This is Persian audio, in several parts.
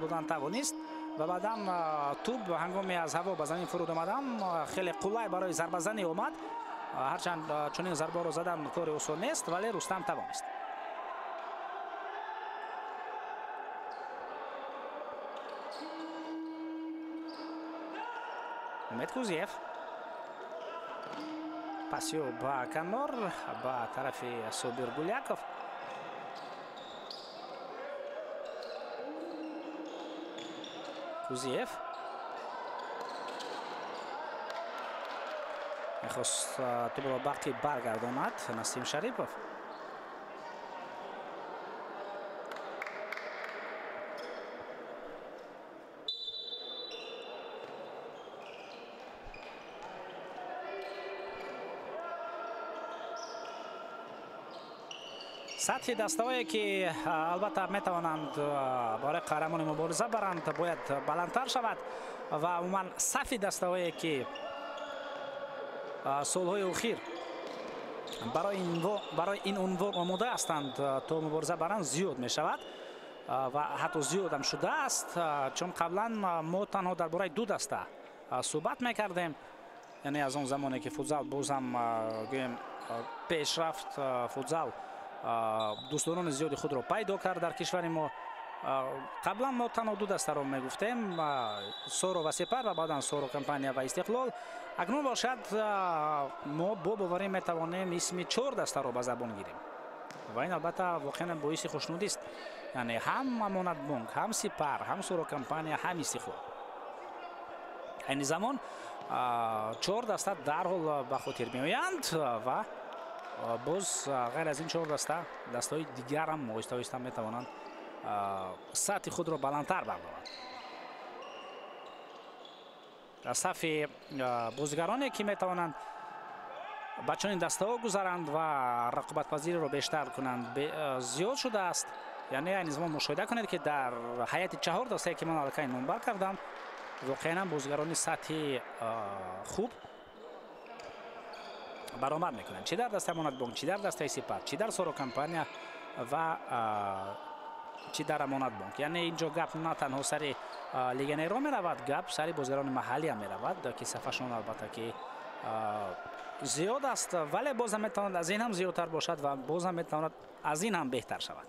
بودن توانست و بعدم توپ هنگامی از هوا به زمین فرود آمدن خیلی قلای برای ضربه زنی اومد. هرچند چنین ضربه رو زدن کار آسان نیست ولی رستم توانست. امید کوزیف پاسیو با کنار با طرف صابر گولیاکوف. کوزیف میخواست توپ را وقتی برگرداند نسیم شریپوف. سطح دسته‌هایی که البته میتوانند برای قهرمانی مبارزه برند باید بلندتر شود و عموما صف دسته‌هایی که سالهای اخیر برای این عنوان آماده هستند تا مبارزه برند زیاد می شود و حتی زیاد هم شده است، چون قبلا ما تنها درباره دو دسته صحبت میکردیم، یعنی از اون زمانی که فوتزال باز هم گویم پیشرفت فوتزال دوستداران زیادی خود را پیدا کرد در کشور ما. قبلا ما تنها دو دسته را میگفتیم، سورو و سپر و بعدا سورو کمپانیا و استقلال. اکنون باشد ما با باوری میتوانیم اسم 4 دسته را به زبان گیریم و این البته واقعا باعث خوشنودی است، یعنی هم امانت بانک، هم سپر، هم سورو کمپانیا، هم استقلال. این زمان 4 دسته در حال به خاطر میآیند و باز غیر از این 4 دسته دسته‌های دیگر هم آهسته آهسته میتوانند سطح خود را بلندتر بردارند. صف بازیگرانی که میتوانند به چنین دسته‌ها گذرند و رقابت پذیری را بیشتر کنند زیاد شده است. یعنی این زمان مشاهده کنید که در هیئت 4 دسته که من الکی نامبر کردم واقعا بازیگران سطح خوب برآمد میکنند، چی در دسته امانت بانک، چی در دسته سپر، چی در سورو کمپانیا و چی در امانت بانک. یعنی اینجا گپ نه تنها سر لیگ می رود، گپ سر بازیگران محلی هم می رود که صفحشون البته که زیاد است ولی باز هم میتواند از این هم زیادتر باشد و باز هم میتواند از این هم بهتر شود.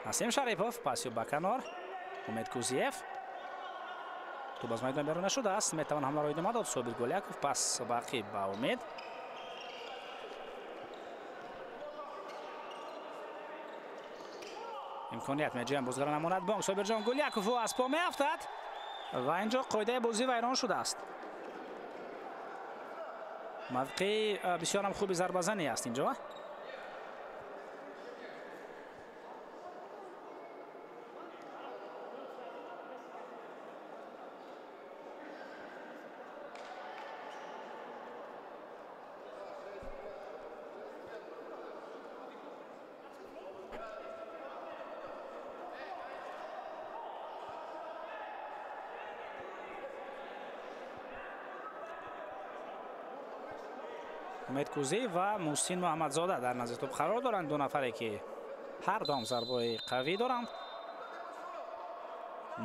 نسیم شریپوف پاسیو به کنار، امید کوزیف تو باز میدان بیرون نشده است، میتوان حمله را ادامه داد. صابر گولیاکوف پس باقی به امید. امکانیت میجویم بازیگران امانت بانک. صابر جان گولیاکوف از پا میافتد و اینجا قاعده بازی ویران شده است. موقع بسیار هم خوبی ضربه زنی است اینجا. умед кузиев ва муҳсин муҳаммадзода дар назди тӯб қарор доранд. ду нафаре ки ҳар дом зарбои қавӣ доранд.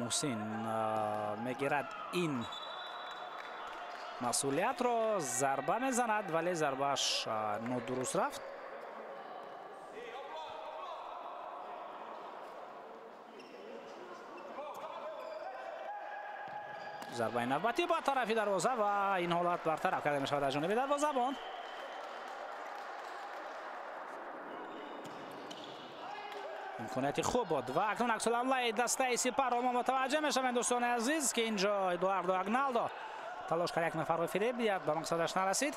муҳсин мегирад ин масъулиятро, зарба мезанад, вале зарбааш нодуруст рафт. зарбаи навбатӣ ба тарафи дарвоза ва ин ҳолат бартараф карда мешавад аз ҷониби дарвозабон. имконияти хуб буд ва акнун аксул ҳамлаи дастаи Сипар мо мутаваҷҷеҳ мешавем дӯстони азиз ки инҷо Эдуардо Агналдо талош кард як нафарро фиреб диҳад, ба мақсадаш нарасид.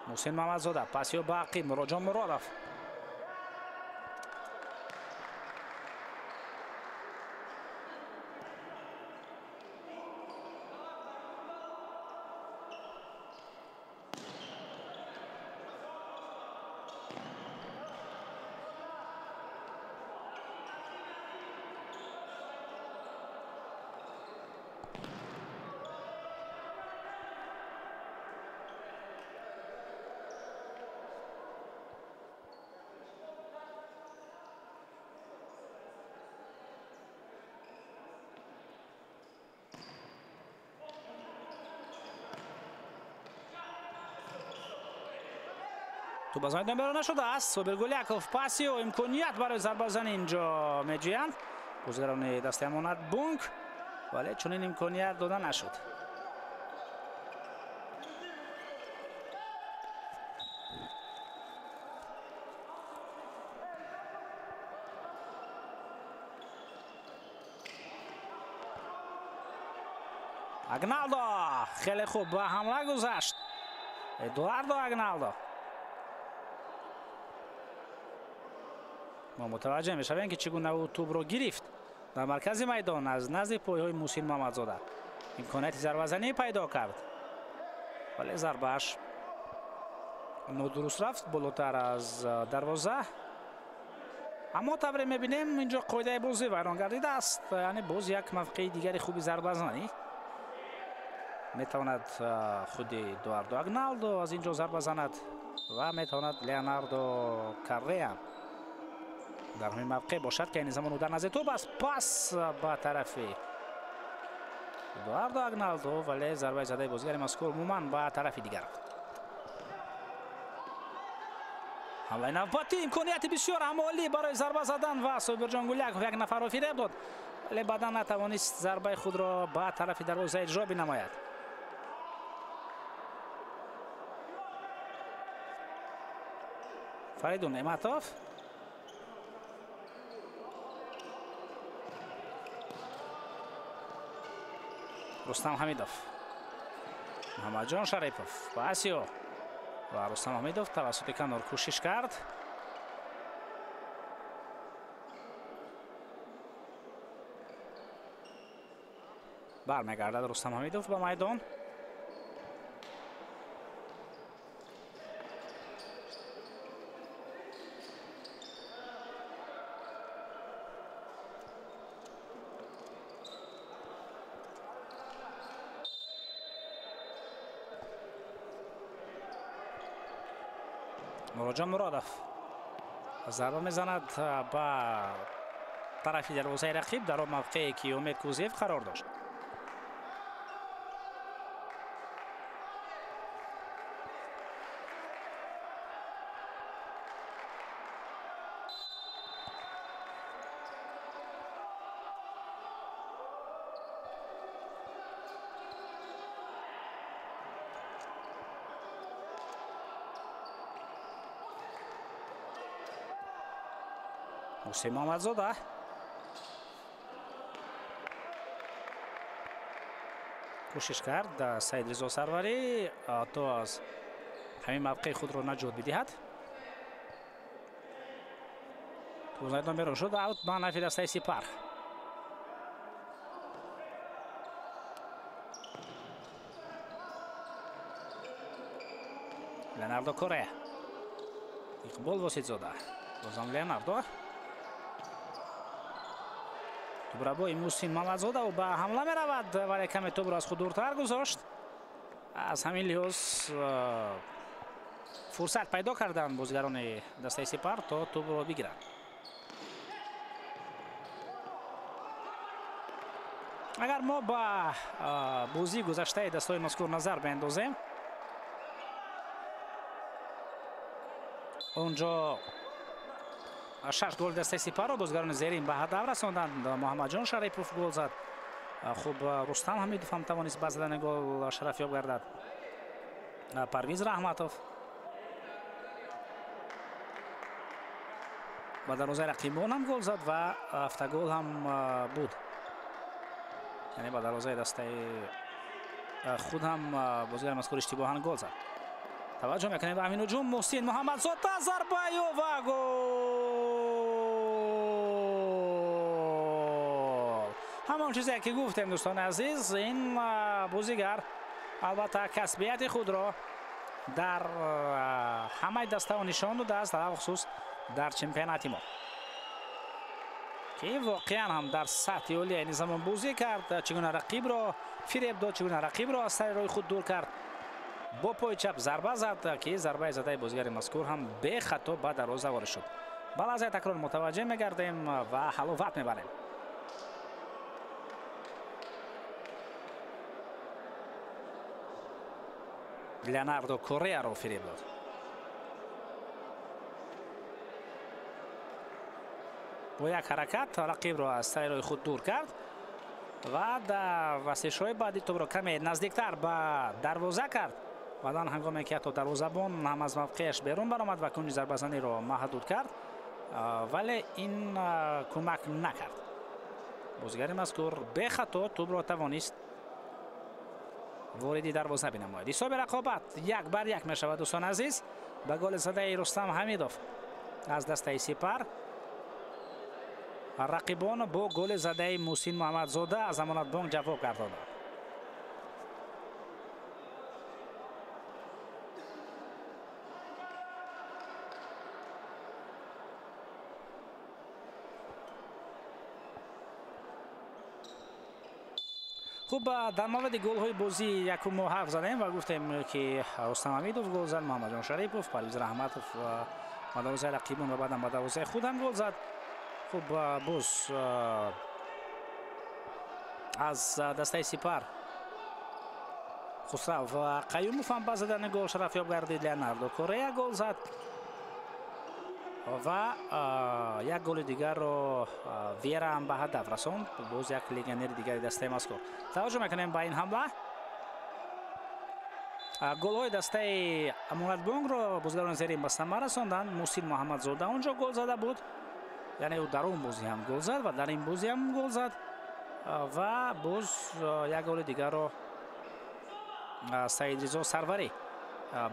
муҳсин муҳаммадзода паси ба Ақиб, Муроҷон Муродов. توپ از میدان بیرون نشده است. صابر گلیاکوف پاسی و امکانیت برای ضربه‌زنی اینجا میجویند. بازیکن دسته امانت بونک ولی چنین امکانیت داده نشد. اگنالدو خیلی خوب به حمله گذشت. ادواردو اگنالدو. ما متوجه میشویم که چگونه او توپ رو گرفت در مرکز میدان از نزد پایهای مهسین محمدزاده. امکانیت ضربه‌زنی پیدا کرد ولی ضربه‌اش نادرست رفت بالاتر از دروازه. اما طبعا میبینیم اینجا قاعده بازی ویران گردیده است، یعنی باز یک موقع دیگری خوبی ضربه‌زنی میتواند خود ادواردو اگنالدو از اینجا ضربه زند و میتواند لیوناردو کاریا در همین موقع باشد که این زمان در نزد توپ است. پاس به طرف ادواردو اگنالدو ولی ضربه زده بازیگر مذکور عموما به طرف دیگر. حمله نوبتی، امکانیت بسیار عمالی برای ضربه زدن و صابرجان گلیاکوف یک نفر را فریب داد ولی بعدا نتوانست ضربه خود را به طرف دروازه اجرا بنماید. فریدون نعمتوف رستم حمیدوف، محمد جان شریفوف پاسیو و رستم حمیدوف توسط کنار کوشش کرد. برمیگردد رستم حمیدوف به میدان. مروجان مرادوف ضربه میزند به طرف دروازه رقیب در موقعی که امید کوزیف قرار داشت. مهسین محمدزاده کوشش کرد سعید رضا سروری تا از همین موقع خود را نجات بدهد. تو میدان بیرون شد اوت به نفع دسته سپر. لیوناردو کوریا اقبال واسیدزاده بازم لیوناردو توپ را با مهسین محمدزاده و به حمله می رود ولی کمی توپ را از خود دورتر گذاشت. از همین لحاظ فرصت پیدا کردن بازیگران دسته سپر تا توپ رو بگیرن. اگر ما با بازی گذشته دستای مذکور نظر بیندازیم، اونجا 6 گل دسته سپر رو بازیگران زیرین به هدف رساندند. محمد جان شریفوف گل زد. خوب رستم حمیدوف هم توانست به زدن گل شرفیاب گردد. پرویز رحمتوف با دروازه رقیبان هم گل زد و 7 گل هم بود، یعنی با دروازه دسته خود هم بازیگر مذکور اشتباهاً گل زد. توجه میکنیم به همین هجوم. محسن محمدزاده ضربه و گل. همان چیزی که گفتیم دوستان عزیز، این بازیگر البته کسبیت خود را در همه دسته ها نشان داده است، در خصوص در چمپیونات ما که واقعا هم در سطح عالی نظام بازی کرد. چگونه رقیب را فریب داد، چگونه رقیب را از سر روی خود دور کرد. با پای چپ ضربه زد که ضربه زده بازیگر مذکور هم به خطا به دروازه وارد شد. با لحظه تکرار متوجه میگردیم و حلاوت میبریم. لئوناردو کوریا رو فریب داد. با یک حرکت رقیب رو از سر روی خود دور کرد و در وسیش‌های بعدی توپ رو کمی نزدیکتر به دروازه کرد. بعداً هنگامی که حتی دروازه‌بان هم از موقعش بیرون برآمد و کنج ضربه‌زنی رو محدود کرد، ولی این کمک نکرد. بازیگر مذکور به خطا توپ را توانست وارد دروازه بنماید. حساب رقابت 1-1 می شود دوستان عزیز به گل زده رستم حمیدوف از دسته سپر. رقیبان با گل زده محسن محمدزاده از امانت بانک جواب گرداندند. خوب، در مورد گل های بازی یکم ما حرف زدیم و گفتیم که رستم حمیدوف گل زد، محمد جان شریفوف، پرویز رحمتوف و دروازه رقیبان و بعدم به دروازه خودم گل زد. خوب، باز از دسته سپر خسرو و قیوموف هم به زدن گل شرفیاب گردید. لئوناردو کوریا گل زد و یک گل دیگر رو ویرا هم به هدف رساند. باز یک لگنر دیگر دسته مذکور. توجه میکنیم به این حمله. گل های دسته امانت بانک رو بازیگران زیرین به ثمر رساندند. محسن محمدزاده اونجا گل زده بود، یعنی او در اون بازی هم گل زد و در این بازی هم گل زد و باز یک گل دیگر رو سعید رضا سروری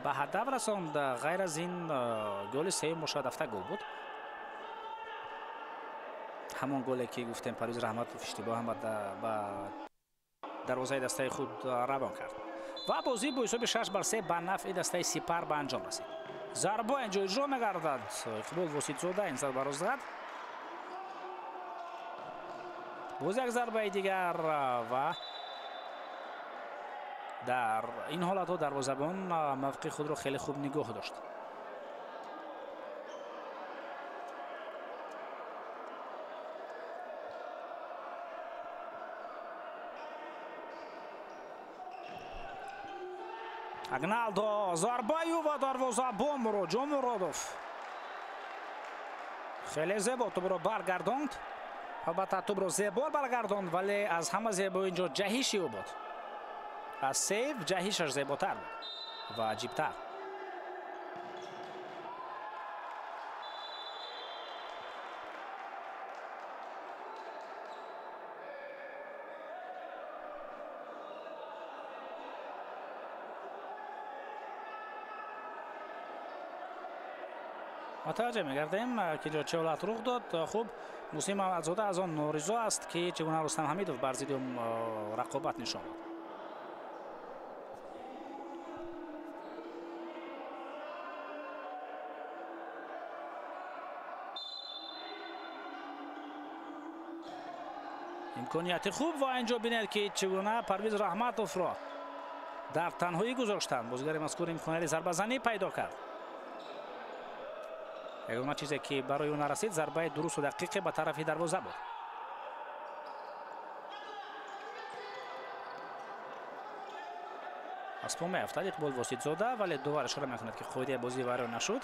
به هدف رساند. غیر از این گل سوم مشاهده 7 گل بود. همون گلی که گفتیم پرویز رحمتوف اشتباه هم به دروازه دسته خود روان کرد و بازی با حساب 6-3 به نفع دسته سپر به انجام رسید. ضربه اینجا اجرا می‌گردد. اقبال واسط‌زاده این ضربه را زد. باز یک ضربه دیگر و در این حالت ها دروازه‌بان موقع خود را خیلی خوب نگاه داشت. اگنالدو ضربه و دروازه‌بان رو جان مرادوف خیلی زیبا توپ رو برگرداند. البته توپ رو زیبا برگرداند ولی از همه زیبا اینجا جهیشی او بود. از سیف جهیشش زیباتر بود و عجیبتر. متوجه می‌گردیم که جا چه حالت رخ داد. خوب، محسن محمدزاده از آن نارضا است که چگونه رستم حمیدوف بر ضد رقابت نشان داد. امکانیت خوب و اینجا بینید که چگونه پرویز رحمتوف را дар танҳоӣ гузоштанд. Бозигари мазкур имконияти зарбазанӣ пайдо кард. ягона чизе ки барои ӯ нарасид зарбаи дурусту дақиқи ба тарафи дарвоза буд. аз по меафтад Иқбол Воситзода, вале дувар ишора мекунад ки қоидаи бозии вайрон нашуд.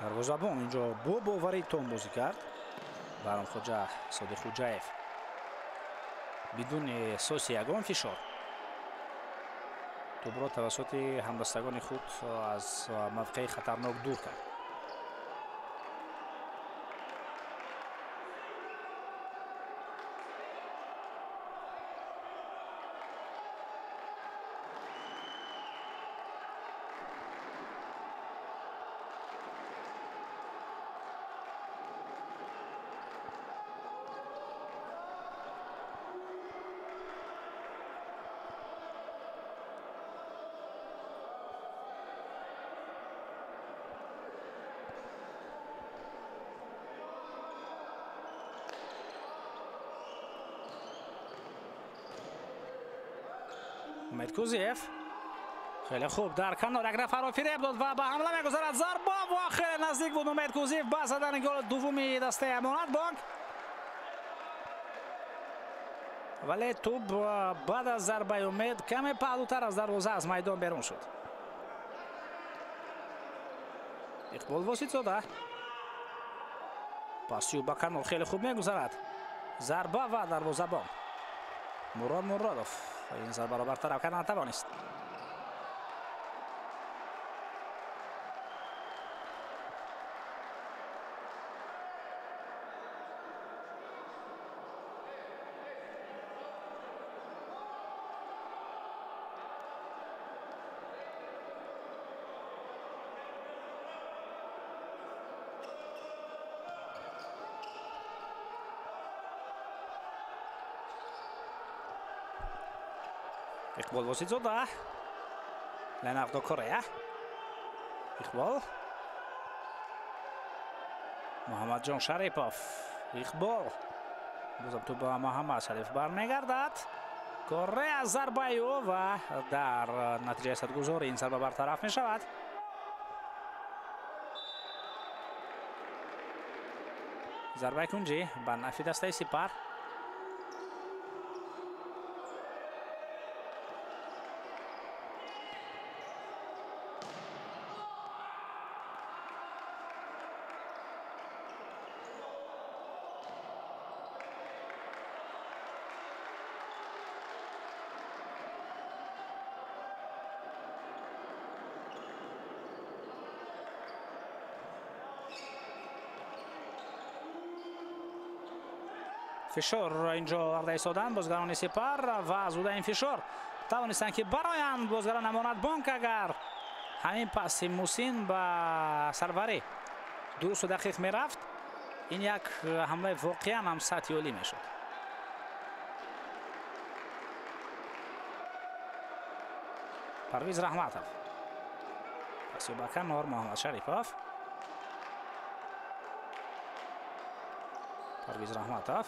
дарвозабон инҷо бо боварӣ тон бозӣ кард. Баромхоҷа Содиқхоҷаев бидуни эҳсоси ягон фишор тӯбро тавассути ҳамдастагони худ аз мавқеи хатарнок дур кард. Медкузиев хеле хуб дар канор як нафарро фиреб дод ва ба ҳамла мегузарад. зарба ва хеле наздик буд Медкузиев ба задани гол дуввуми дастаи Амонатбонк, вале тӯб баъд аз зарбаи Умед каме паҳлӯтар аз дарвоза аз майдон берун шуд. Иқбол Воситзода пасию ба канор хеле хуб мегузарад. зарба ва дарвозабон Мурод Муродов این ضربه را برطرف کردن نتوانست. Иқбол Воситзода, Ленардо Корея, Иқбол, Муҳаммадҷон Шарипов, Иқбол, бозам тӯб ба Муҳаммад Шариф бармегардад. Корея зарбаи ӯ ва дар натиҷаи садгузорӣ ин зарба бартараф мешавад. зарбаи кунҷӣ ба нафи дастаи Сипар. фишор инҷо арда истодан бозигарони Сипар ва зуда ин фишор тавонистанд ки бароянд бозигарон Амонатбонк. агар ҳамин паси Мусин ба Сарварӣ дурусту дақиқ мерафт, ин як ҳамлаи воқеан ҳам сатҳи олӣ мешуд. Парвиз Раҳматов паси ба канор Муҳаммад Шарипов. Парвиз Раҳматов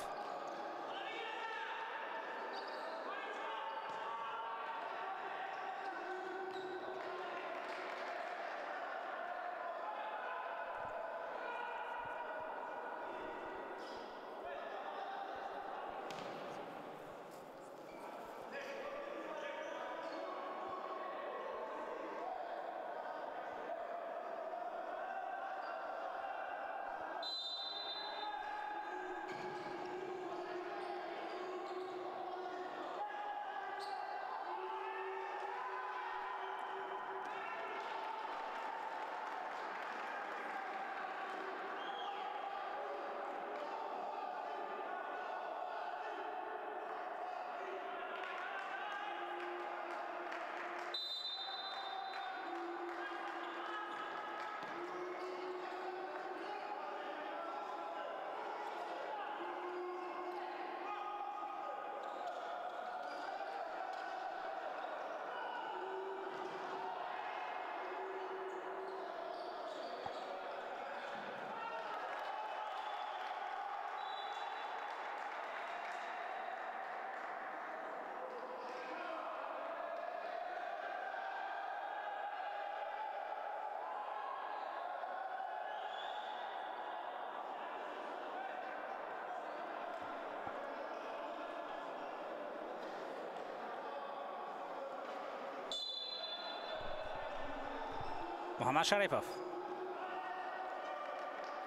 محمد شریفов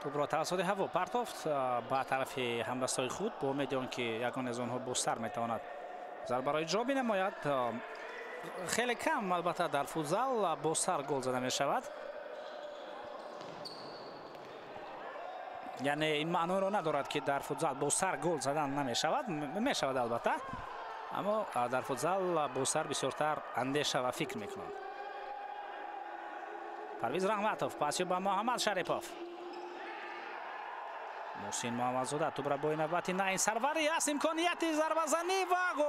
توپ توسط هوا پرتافت به طرف همدستای خود با امید آنکه یگان از آنها با سر میتواند ضربه را اجرا بنماید. خیلی کم البته در فوتزال با سر گل زده می شود، یعنی این معنی را ندارد که در فوتزال با سر گل زدن نمی شود، می شود البته، اما در فوتزال با سر بسیارتر اندیشه و فکر میکنند. پرویز رحمتов پاسی به محمد شریفов، محسن محمدزاده توپ را با این نوبتی نه این سروری است، امکانیت ضربه زنی و گل.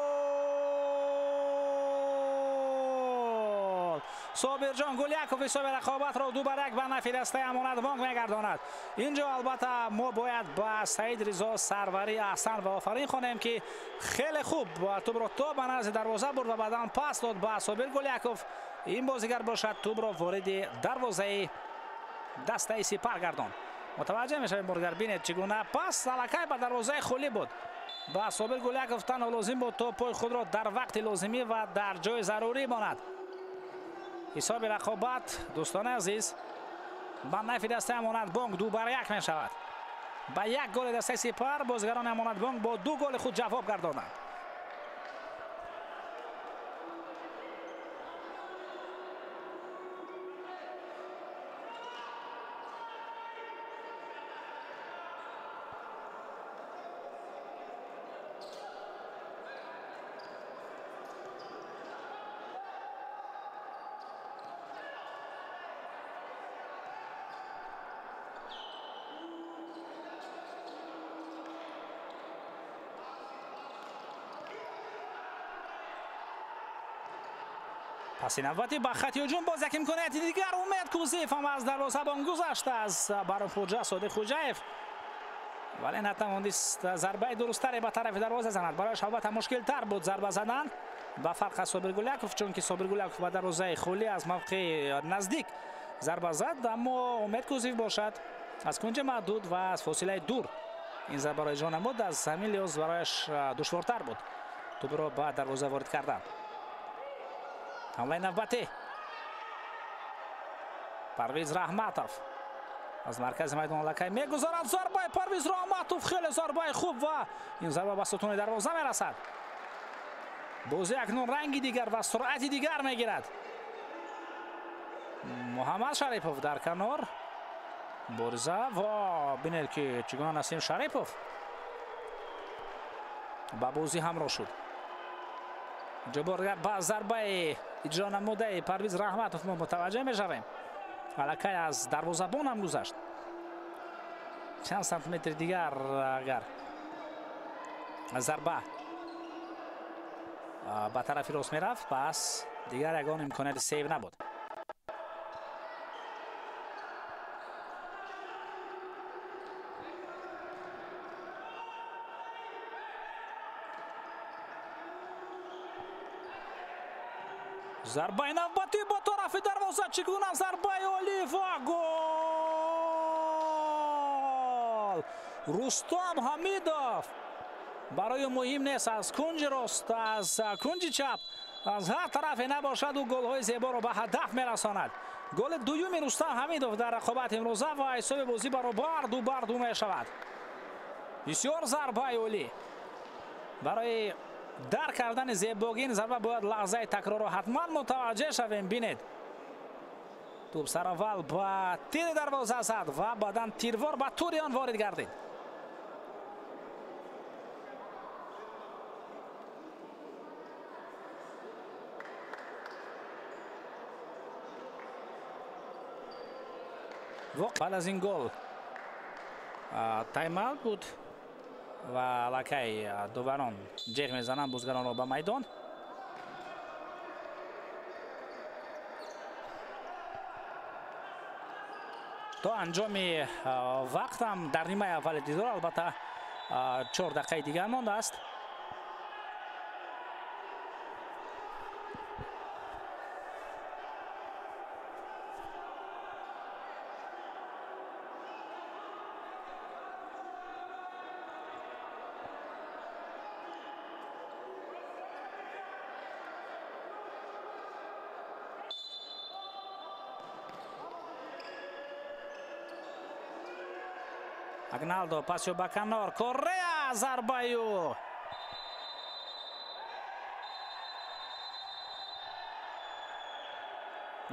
صابر جان گلیاکوف حساب رقابت را 2-1 به نفع دسته امانت بانک میگرداند. اینجا البته ما باید با سعید رضا سروری احسن و آفرین خوانیم که خیلی خوب توپ را تا به نزد دروازه برد و بعداً پاس داد به صابر گلیاکوف. این بازیگر باشد توپ را وارد دروازه دسته سپر گرداند. متوجه میشویم بازیگر بینید چگونه پاس الکی به دروازه خالی بود. با صابر گلیاکوف تنها لازم بود تا پای خود را در وقت لازمی و در جای ضروری ماند. حساب رقابت دوستان عزیز به نفع دسته امانت بانک 2-1 می شود. با یک گل دسته سپر بازیگران امانت بانک با 2 گل خود جواب گرداندند. پس این نوبتی با خط هجوم باز یک امکانیت دیگر امید کوزیف هم از دروازه‌بان گذشت از برامپورجا صادق خوجایف، ولی نتوانست ضربه درستری به طرف دروازه زند. برایش البته مشکل تر بود ضربه زدن با فرق از صابر گلیاکوف، چون که صابر گلیاکوف به دروازه خالی از موقع نزدیک ضربه زد، اما امید کوزیف باشد از کنج محدود و از فاصله دور این ضربه را اجرا نمود. از همین لحاظ برایش دشوارتر بود توپ را به دروازه وارد کردن. حمله نوبتی پرویز رحمتov از مرکز میدان لکه میگذارد ضربه پرویز رحمتov، خیلی ضربه خوب و این ضربه به ستون دروازه میرسد. بازی اکنون رنگی دیگر و سرعتی دیگر میگیرد. محمد شریفov در کنار بارزه و بینید که چگونه نسیم شریفov با بازی همراه شد. جبر با ضربه اجرا نموده پرویز رحمتov ما متوجه میشویم الکی از دروازه‌بان هم گذشت. چند سانتی متر دیگر اگر ضربه به طرف راست میرفت پس دیگر یگان امکانیت سیو نبود. ضربه نوبتی با طرف دروازه چگونه ضربه عالی و گل. رستم حمیدov برای مهم نیست از کنج راست از کنج چپ از هر طرف نباشد و گل های زیبا را به هدف میرساند. گل دوم رستم حمیدov در رقابت امروزه و حساب بازی برابر 2-2 می شود. بسیار ضربه عالی برای در کردن زیباگین ضربه باید لحظه تکرار رو حتما متوجه شویم. بینید توپ سر اول با تیر دروازه زد و بعدا تیروار به طور آن وارد گردید. بعد از این گل تایم اوت بود و لکه دوباران جیغ میزنن بازیگران را به میدان. تا انجام وقت هم در نیمه اول دیدار البته 4 دقیقه دیگر مانده است. агналдо пасё ба канор, Корея зарбаю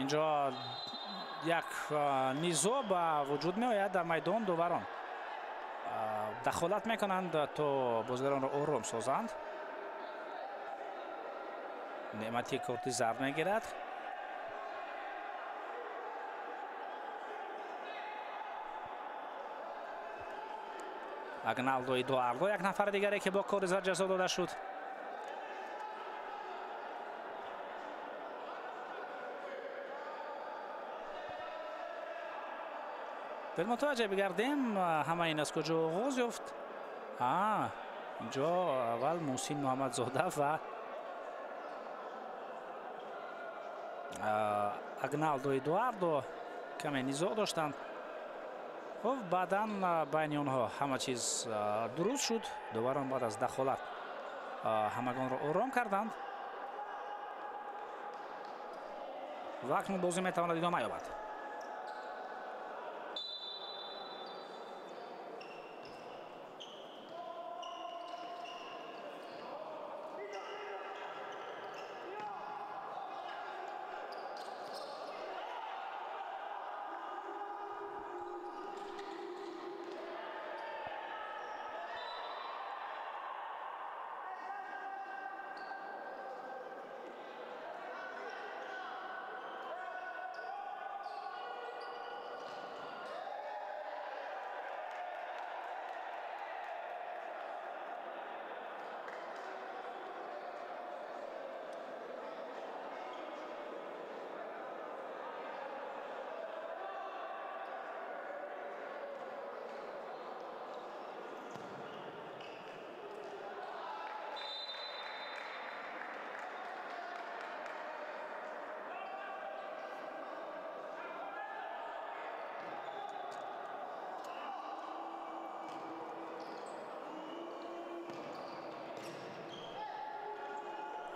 инҷо як низо ба вуҷуд меояд дар майдон. дуварон дахолат мекунанд то бозигаронро ором созанд. неъмати корти зард мегирад. агналдо эдуардо як нафар дигаре ки бо кори зард ҷазо дода шуд. бел мутаваҷҷеҳ бигардем ҳама ин аз куҷо оғоз ёфт. инҷо аввал муҳсин муҳаммадзода ва агналдо эдуардо каме низоъ доштанд. хуб баъдан байни онҳо ҳама чиз дуруст шуд. дуварон баъд аз дахолат ҳамагонро ором карданд ва акнун бозӣ метавонад идома ёбад.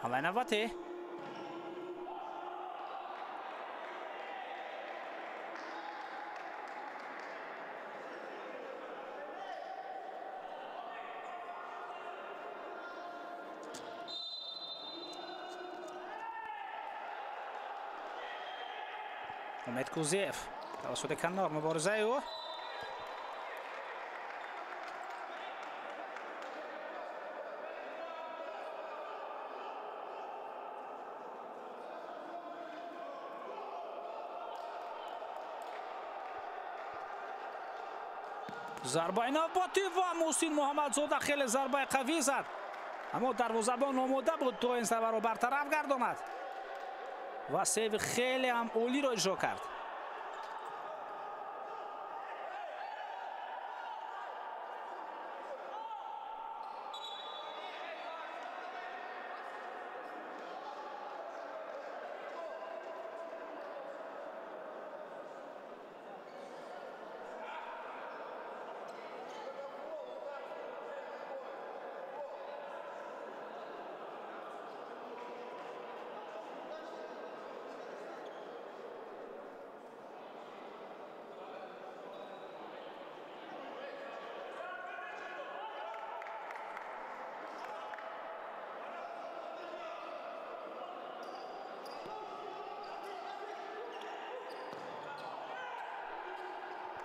ҳамлаи навбатӣ. умед кузиев тавассути каннор муборизаи ӯ. зарбаи навбатӣ ва муҳсин муҳаммадзода хеле зарбаи қавӣ зад, аммо дарвозабон омода буд то ин зарбаро бартараф гардонад ва сейви хеле ҳам олиро иҷро кард.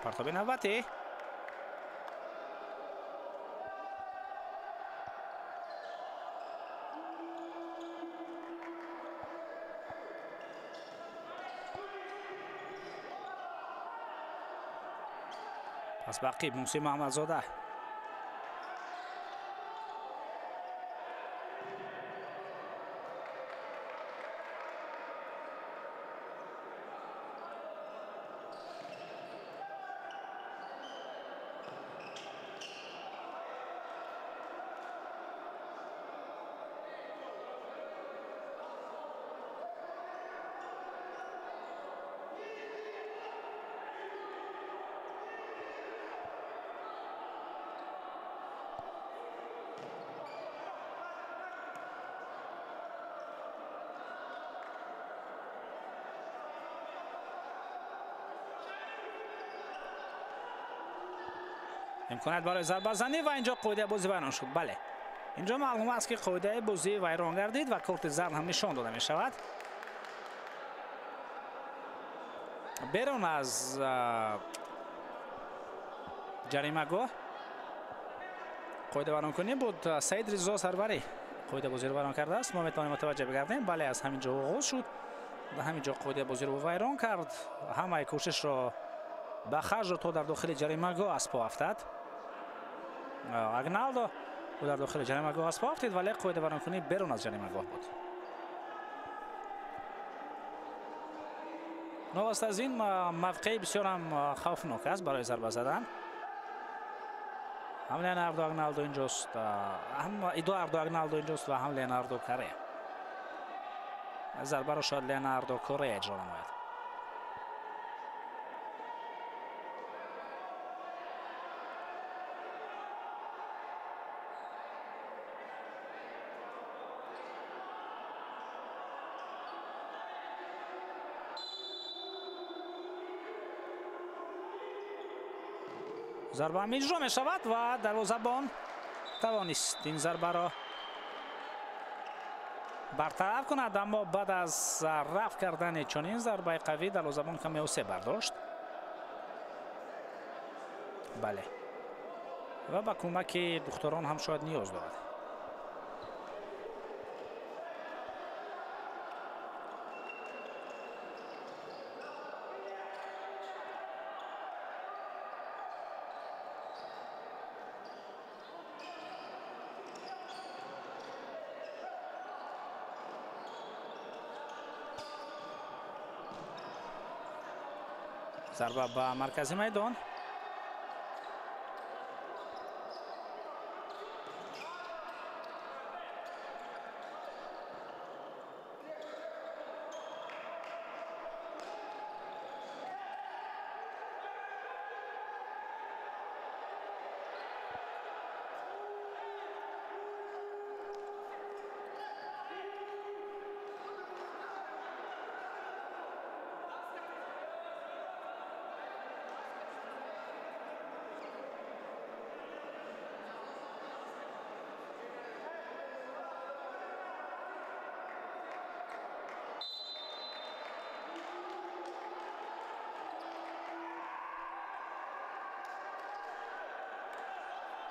партоби навбатӣ. пас бақиб муҳсин муҳаммадзода. امکانیت برای ضربه زنی و اینجا قاعده بازی ویران شد. بله اینجا معلوم است که قاعده بازی ویران گردید و کارت زرد هم نشان داده می شود. بیرون از جریمه گاه قاعده ویران کنی بود. سعید رضا سروری قاعده بازی رو ویران کرده است. ما میتونیم متوجه بگردیم. بله از همینجا آغاز شد، در همینجا قاعده بازی رو ویران کرد. همه کوشش را به خرج تا در داخل جریمه گاه از پا افتاد. اگنالدو در داخل جریمه گاه از پا افتاد ولی قاعده ویران کنی بیرون از جریمه گاه بود. نوست از این موقعی بسیار هم خوفناک است برای ضربه زدن. حمله ناردو اگنالدو اینجاست، ادواردو اگنالدو اینجاست و حمله ناردو کره. ضربه را شاید لئوناردو کره اجرا نماید. ضربه هم اجرا می شود و دروازه‌بان توانست این ضربه را برطرف کند، اما بعد از رفع کردن چنین ضربه قوی دروازه‌بان کمی اوسه برداشت. بله و با کمک دختران هم شاید نیاز دارد. ضربه به مرکز میدان.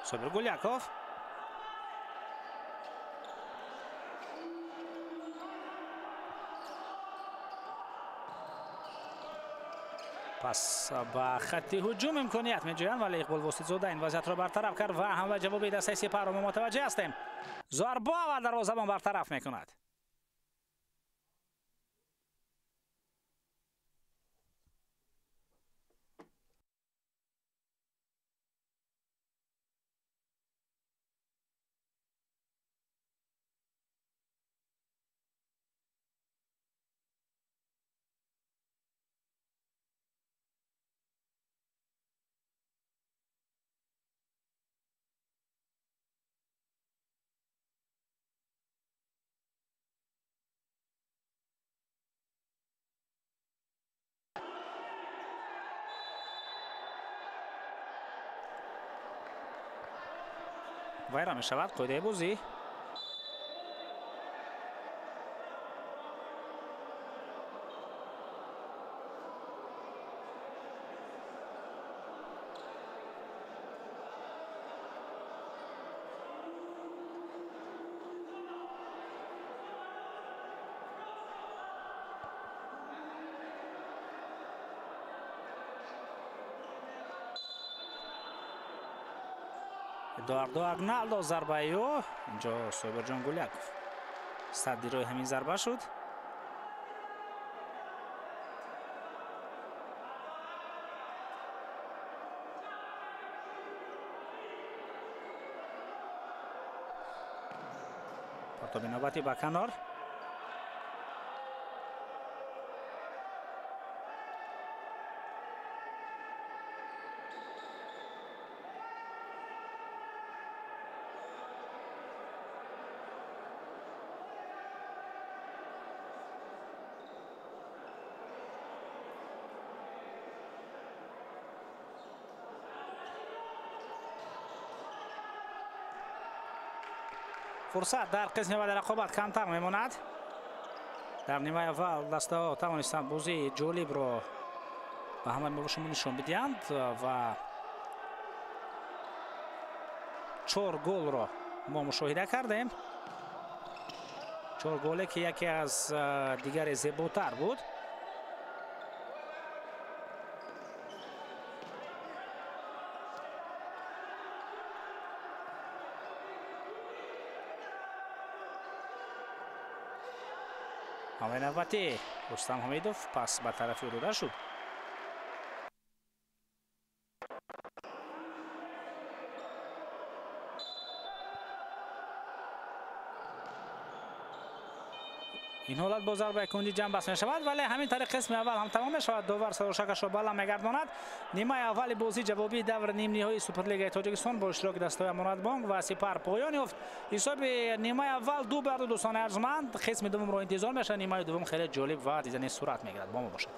صابر گلیاکوف پس با خط هجوم امکانیت می‌جویند ولی اقبال واسطزاده این وضعیت را برطرف کرد و حمله جوابی دسته سپر را متوجه هستیم. ضربه و دروازه‌بان برطرف می‌کند. ویران می شود قاعده بازی. ادواردو اگنالدو ضربه او اینجا صابر جان گلیاکوف صدی روی همین ضربه شد. پرتاب نوبتی به کنار. فرصت در قسم بعد رقابت کمتر میماند. در نیمه اول دسته‌ها توانستند بازی جالب را به همه ما شما نشان بدهند و 4 گل را ما مشاهده کردیم. 4 گلی که یکی از دیگر زیباتر بود. حمله نوبتی رستم حمیدوف پس به طرف روده شد. این حالت با ضربه کنجی جمع بست می شود، ولی همین طریق قسم اول هم تمام می شود. داور سرشکش را بالا می گرداند. نیمه اول بازی جوابی دور نیم نهایی سوپرلیگ تاجیکستان با اشتراک دسته‌های امانت بانک و سپر پایان یافت. حساب نیمه اول 2-2 دوستان ارجمند. قسم دوم را انتظار می شود. نیمه دوم خیلی جالب و دیدنی صورت می گیرد. با ما باشد.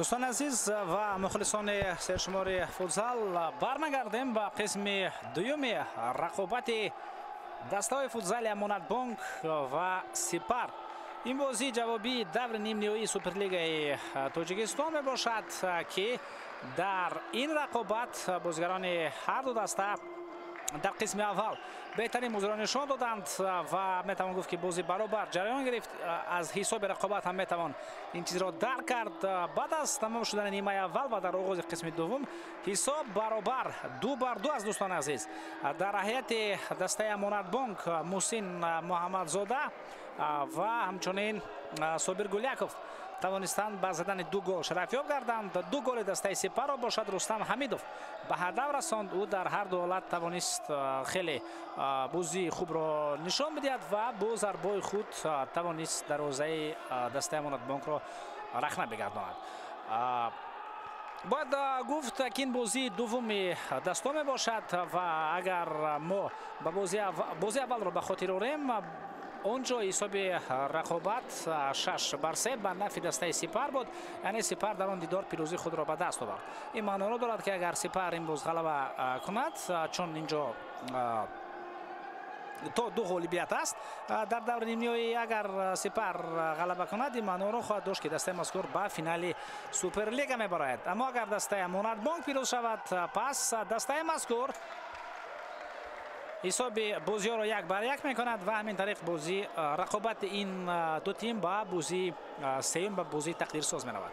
دوستان عزیز و مخلصان سرشمار فوتزال برمیگردیم به قسم دوم رقابت دسته‌های فوتزال امانت بانک و سپر. این بازی جوابی دور نیم نهایی سوپرلیگ تاجیکستان می باشد که در این رقابت بازیگران هر دو دسته در قسم اول بهترین موضوع را نشان دادند و میتوان گفت که بازی برابر جریان گرفت. از حساب رقابت هم میتوان این چیز را درک کرد. بعد از تمام شدن نیمه اول و در آغاز قسم دوم حساب برابر 2-2 از دوستان عزیز. در هیئت دسته امانت بانک محسن محمدزاده و همچنین صابر گلیاکوف توانستند با زدن 2 گل شرفیاب گردند. 2 گل دسته سپر را باشد رستم حمیدوف به هدف رساند. او در هر دو حالت توانست خیلی بازی خوب را نشان بدهد و با ضربای خود توانست دروازه دسته امانت بانک را رخنه بگرداند. باید گفت که این بازی دوم دسته می باشد و اگر ما به بازی اول را به خاطر آوریم اونجا حساب رقابت 6-3 به نفع دسته سپر بود. یعنی سپر در آن دیدار پیروزی خود را به دست آورد. این معنی را دارد که اگر سپر امروز غلبه کند، چون اینجا تا 2 غالبیت است در دور نیم نهایی، اگر سپر غلبه کند این معنی را خواهد داشت که دسته مذکور به فینال سوپرلیگ میبرد. اما اگر دسته امانت بانک پیروز شود، پس دسته مذکور حساب بازی ها را 1-1 میکند و همین طریق بازی رقابت این دو تیم با بازی سوم به بازی تقدیر ساز می‌رود.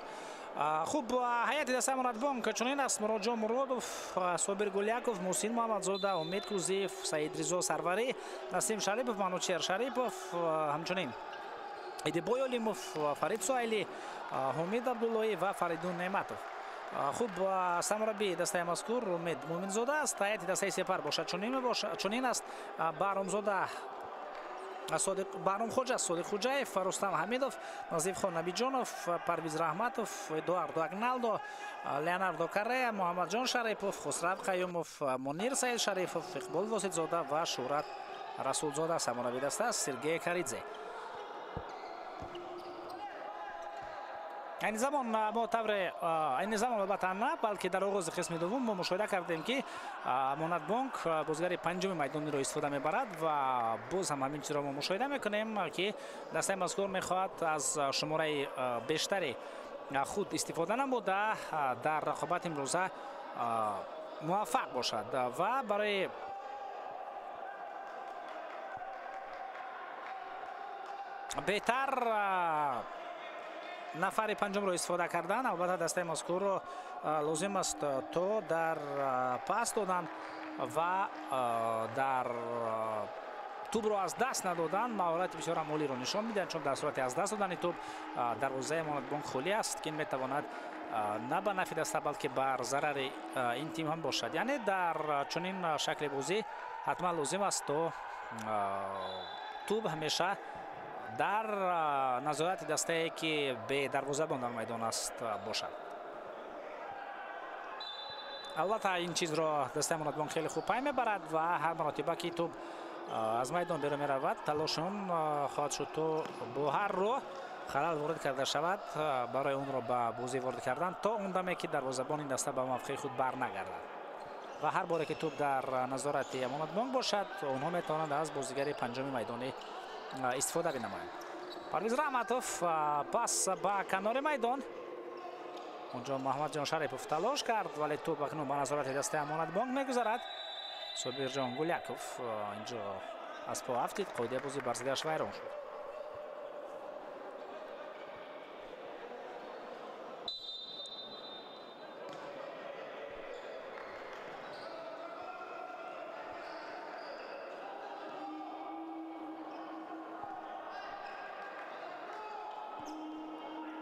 خوب، هیئت دسته امانت بانک چنین است: مراجع مرادوف، صابر گلیاکوف، محسن محمدزاده، امید کوزیف، سعید رضا سروری، نسیم شریپوف، منوچهر شریپوف، همچنین ایدی بویالیموف، فرید سوئیلی، حمید عبداللهی و فریدون نعمتوف. خوب، سرمربی دسته مذکور امید مومنزاده است. هیئت دسته سپر باشد چنین است: بهرام خوجا، صادق خوجایف، رستم حمیدوف، نظیف خان نبیجانوف، پرویز رحمتوف، ادواردو اگنالدو، لیوناردو کره، محمد جان شریفوف، خسرو قیوموف، منیر سعید شریفوف، اقبال واسطزاده و شهرت رسولزاده. سرمربی دسته است سرگئی کاریدزه. این زمان ما این زمان البته نه، بلکه در آغاز قسم دوم ما مشاهده کردیم که امانت بانک بازیگر پنجم میدانی را استفاده میبرد و باز هم همین چیز را ما مشاهده میکنیم که دسته مذکور میخواهد از شماره بیشتری خود استفاده نموده در رقابت امروزه موفق باشد و برای بهتر نفر پنجم رو استفاده کردن. البته دسته مذکور رو لازم است تا در پاس دادن و در توپ رو از دست ندادن مهارت بسیار عالی رو نشان میدن، چون در صورت از دست دادن توپ دروازه امانت بانک خالی است که این میتواند نه به نفع دسته بلکه بر ضرر این تیم هم باشد. یعنی در چنین شکل بازی حتما لازم است تا توپ همیشه در نظارت دسته که به دروازه در میدان است باشد. البته این چیز را دسته امانت بانک خیلی خوب پی میبرد و هر مرتبه که توپ از میدان بیرون میرود تلاششون خواهد شد تو با هر رو خلل وارد کرده شود برای اون را به بازی وارد کردن تا اون دمی که دروازه‌بان این دسته به موقع خود بر نگردد و هر باره که توپ در نظارت امانت بانک باشد اونها میتوانند از بازیگر پنجم میدانی استفاده بنمایند. پرویز رحمتوف پاس به کنار میدان، اونجا محمد جان شریفوف تلاش کرد ولی توپ اکنون به نظارت دسته امانت بانک میگذرد. صابر جان گلیاکوف اینجا از پا افتید، قاعده بازی بر ضدش ویران شد.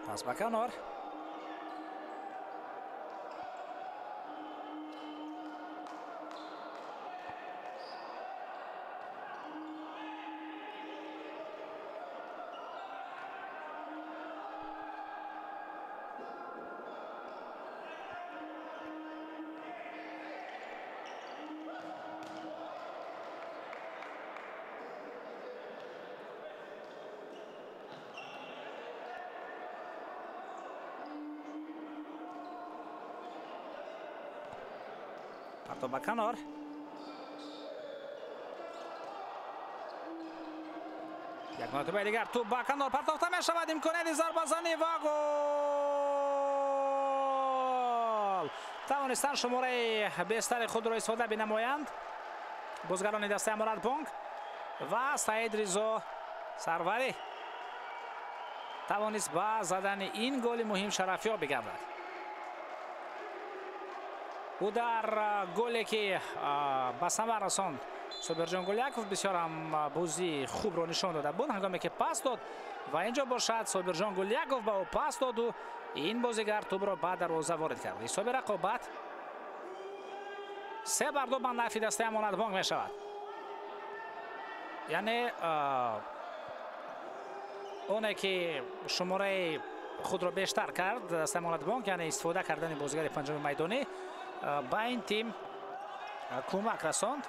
پاس به کنار، партоф ба канор. як маротиба дигар туп ба канор партофта мешавад. имконияти зарбазанӣ ва гол. тавонистанд шумораи бестари худро истифода бинамоянд бозгарони дастаи Аморатбонк ва Саид Ризо Сарварӣ тавонист ба задани ин голи муҳим шарафёб бигардад. ӯ дар голе ки ба самар расонд Собирҷон Гуляков бисёр ҳам бозии хубро нишон дода буд ҳангоме ки пас дод ва инҷо бошад Собирҷон Гуляков ба ӯ пас доду ин бозигар тӯбро ба дарвоза ворид кард. ҳисоби рақобат 3-2 ба нафи дастаи Амонатбонк мешавад. яъне оне ки шумораи худро бештар кард дастаи Амонатбонк, яъне истифода кардани бозигари панҷуми майдонӣ ба ин тим кӯмак расонд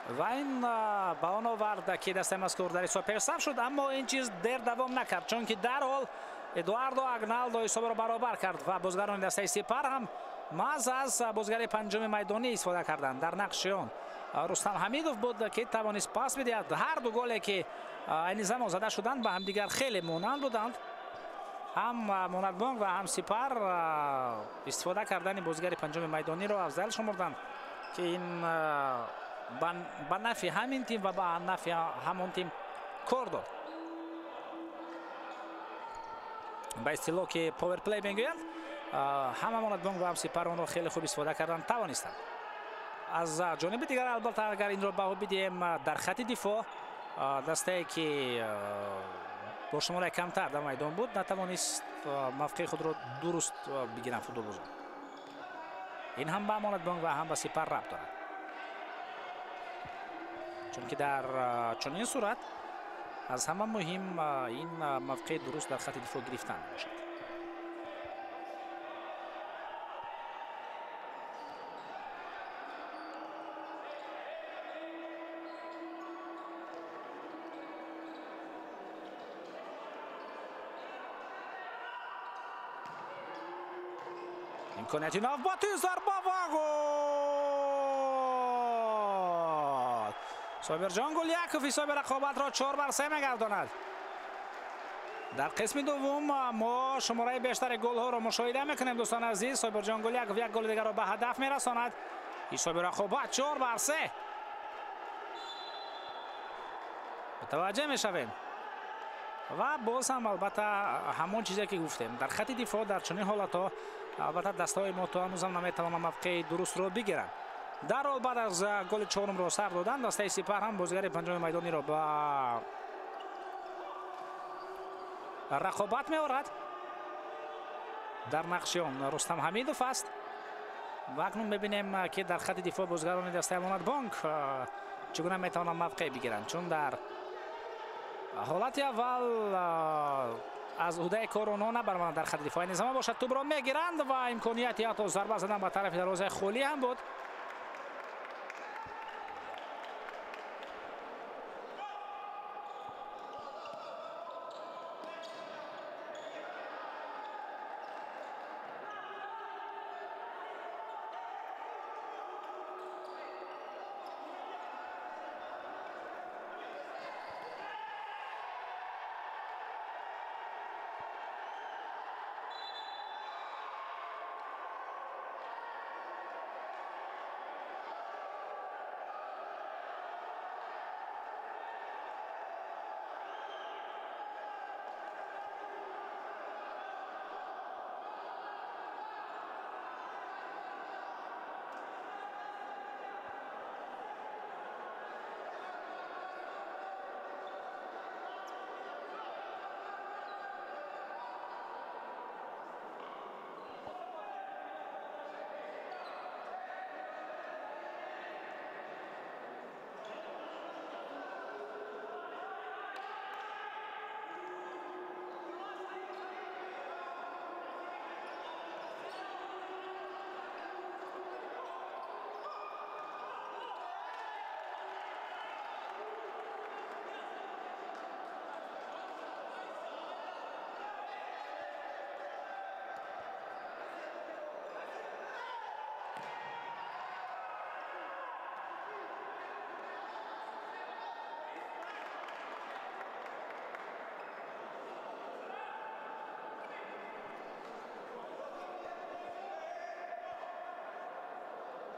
ва ин ба он овард ки дастаи мазкур дар ҳисоб пешсаф шуд, аммо ин чиз дер давом накард, чунки дарҳол Эдуардо Агналдо ҳисобро баробар кард ва бозгарони дастаи Сипар ҳам маҳз аз бозигари панҷуми майдонӣ истифода карданд. дар нақши он Рустам Ҳамидов буд ки тавонист пас бидиҳад. ҳар ду голе ки айни замон зада шуданд ба ҳамдигар хеле монанд буданд. ҳам Амонатбонк ва ҳам Сипар истифода кардани бозигари панҷуми майдониро афзал шумурданд ки ин ба нафи ҳамин тим ва ба нафи ҳамон тим кор дод. ба истилоҳ ки поверплей мегӯянд, ҳам Амонатбонк ва ҳам Сипар онро хеле хуб истифода кардан тавонистанд. аз ҷониби дигар албатта агар инро баҳо бидиҳем дар хати дифоъ дастае ки бо шумораи камтар дар майдон буд натавонист мавқеи худро дуруст бигиранд футболбозон. ин ҳам ба Амонатбонк ва ҳам ба Сипар рабт дорад, чунки дар чунин сурат аз ҳама муҳим ин мавқеи дуруст дар хати дифоъ гирифтан бошад. имконияти навбати зарба ва гол. Собирҷон Гуляков ҳисоби рақобатро 4-3 мегардонад. дар қисми дуввум мо шумораи бештари голҳоро мушоҳида мекунем. дӯстон азиз, Собирҷон Гуляков як голи дигарро ба ҳадаф мерасонад. ҳисоби рақобат 4-3 мутаваҷҷеҳ мешавем. ва боз ҳам албатта ҳамон чизе ки гуфтем, дар хати дифоъ дар чунин ҳолатҳо албатта дастаҳои мо то ҳанӯзам наметавонанд мавқеи дурустро бигиранд. дарҳол баъд аз голи чорумро сар доданд дастаи Сипар ҳам бозигари панҷуми майдониро ба рақобат меорад. дар нақши он Рустам Ҳамидов аст. ва акнун мебинем ки дар хати дифоъ бозигарони дастаи Амонатбонк чӣ гуна метавонанд мавқеъ бигиранд, чун дар ҳолати аввал аз уҳдаи кор онҳо набаромаданд. дар хати дифоъ низама бошад, тӯбро мегиранд ва имконияти ҳатто зарба задан ба тарафи дарвозаи холӣ ҳам буд.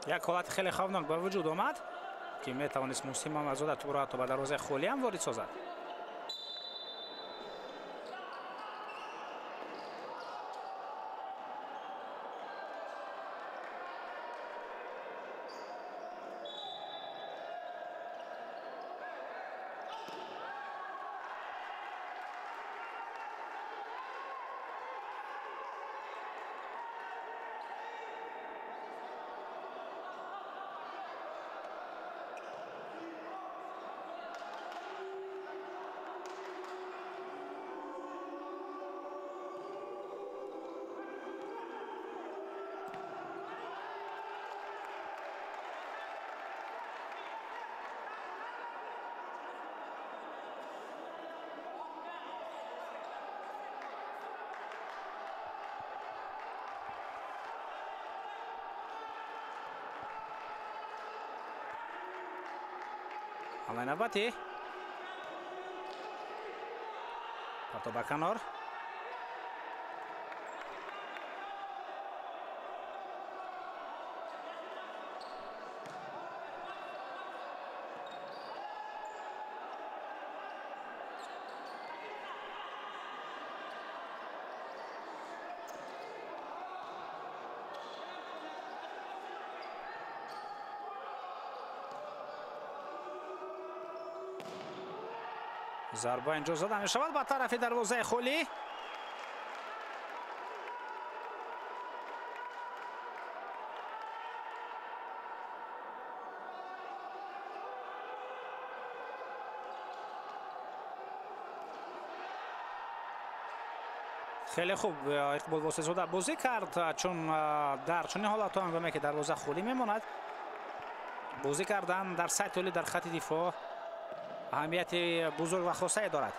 یک حالت خیلی خوفناک به وجود آمد که میتوانست مسلم محمدزاده توپ را تا به دروازه خالی هم وارد سازد. حمله نوبتی پرتاب به کنار. ضربه اینجا زده می شود به طرف دروازه خالی. خیلی خوب اقبال واسطزاده بازی کرد، چون در چنین حالت هنگامی که دروازه خالی میماند بازی کردن در سطح عالی در خط دفاع اهمیت بزرگ و خاصه دارد.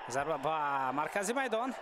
ضربه با مرکزی میدان.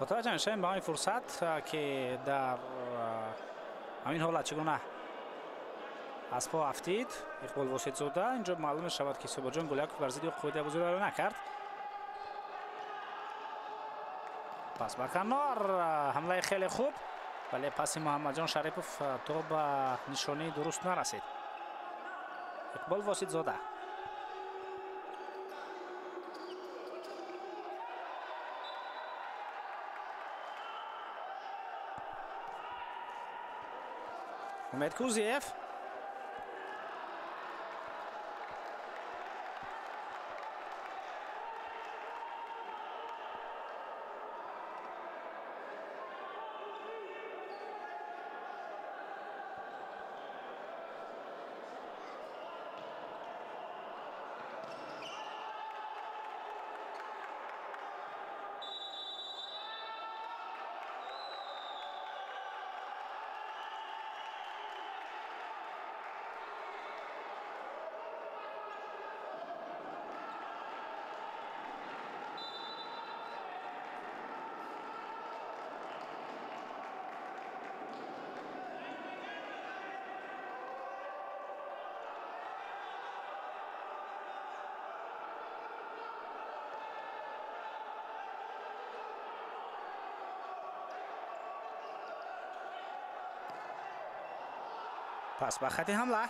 متوجه میشیم به این فرصت که در همین حالت چگونه از پا افتید اقبال واسطزاده. اینجا معلوم شود که سوبا جان گلیک بر ضد قوت بزرگ را نکرد. پس به کنار، حمله خیلی خوب ولی پس محمد جان شریفوف تا به نشانه درست نرسید. اقبال واسطزاده امید کوزیف پس به خط حمله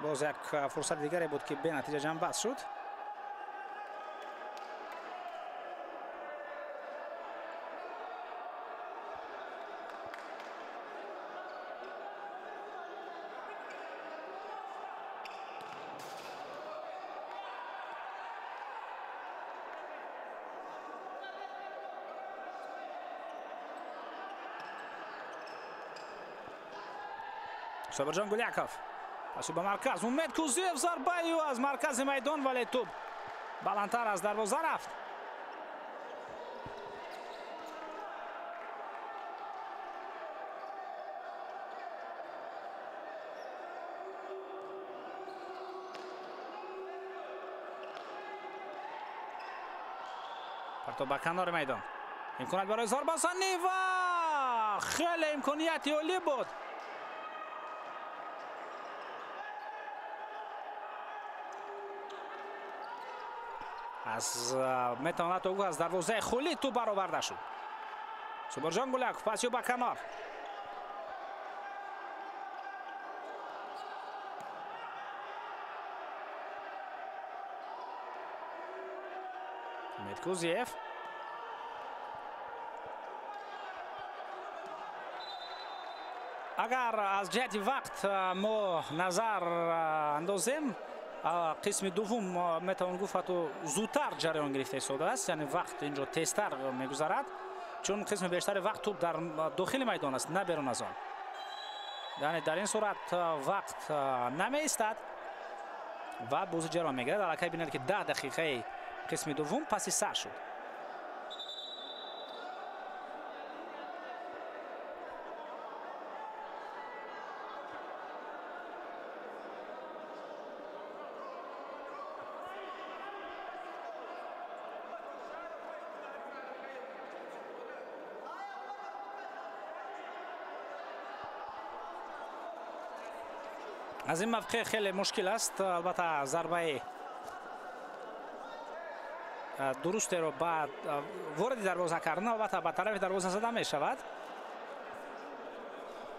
باز یک فرصت دیگری بود که به نتیجه جمع بست شد. صابرجان گلیاکوف پاسی به مرکز امید کوزیف ضربه از مرکز میدان ولی توپ بلندتر از دروازه رفت. پرتو به کنار میدان امکانات برای ضربه زنی و خیلی امکانیتی عالی بود. از میتواند او از دروازه خلی تو برآورده شد. صابرجان گلیاکوف پاسی به کنار امید کوزیف اگر از جهت وقت ما نظر اندازیم قسم دوم میتوان گفت تو زودتر جریان گرفته شده است، یعنی وقت اینجا تیزتر میگذرد چون قسم بیشتر وقت توپ در داخل میدان است نه بیرون از آن، یعنی در این صورت وقت نمی ایستد و بازی جریان میگیرد. علاقه بینید که 10 دقیقه قسم دوم پس سر شد. از این موقع خیلی مشکل است. البته ضربه درست رو بعد وارد دروازه کردن البته به طرف دروازه زده می شود،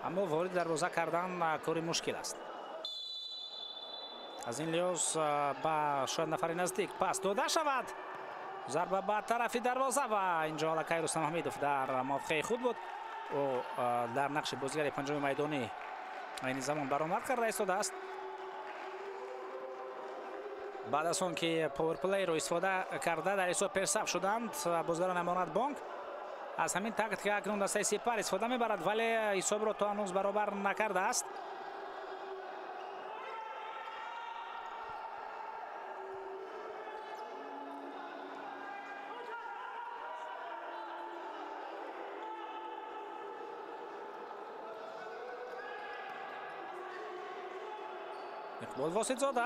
اما وارد دروازه کردن کاری مشکل است. از این لحاظ با شاید نفر نزدیک پاس داده شود، ضربه به طرف دروازه و اینجا لکای رستم حمیدوف در موقع خود بود و در نقش بازیگر پنجم میدانی این زمان برآمد کرده ایستاده است. بعد از آن که پاور پلی رو استفاده کرده در حساب پرسپ شدند بازیگران امانت بانک، از همین تاکید که اکنون دسته سپر استفاده میبرد ولی حساب رو تا هنوز برابر نکرده است. اقبال واسط زاده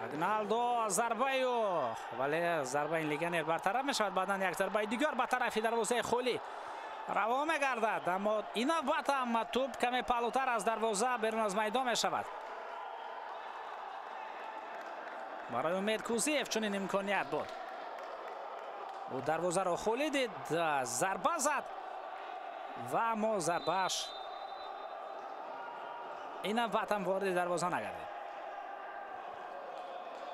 اگنالدو ضربه ولی ضربه این لیگنر برطرف می شود. بعدا یک ضربه دیگر به طرف دروازه خلی روا می گردد، اما این نوبت هم توپ کمی پهلوتر از دروازه بیرون از میدان می شود. برای امید کوزیف چنین امکانیت بود، او دروازه رو خلی دید، ضربه زد و اما ضربهش این نوبت هم وارد دروازه نگردید.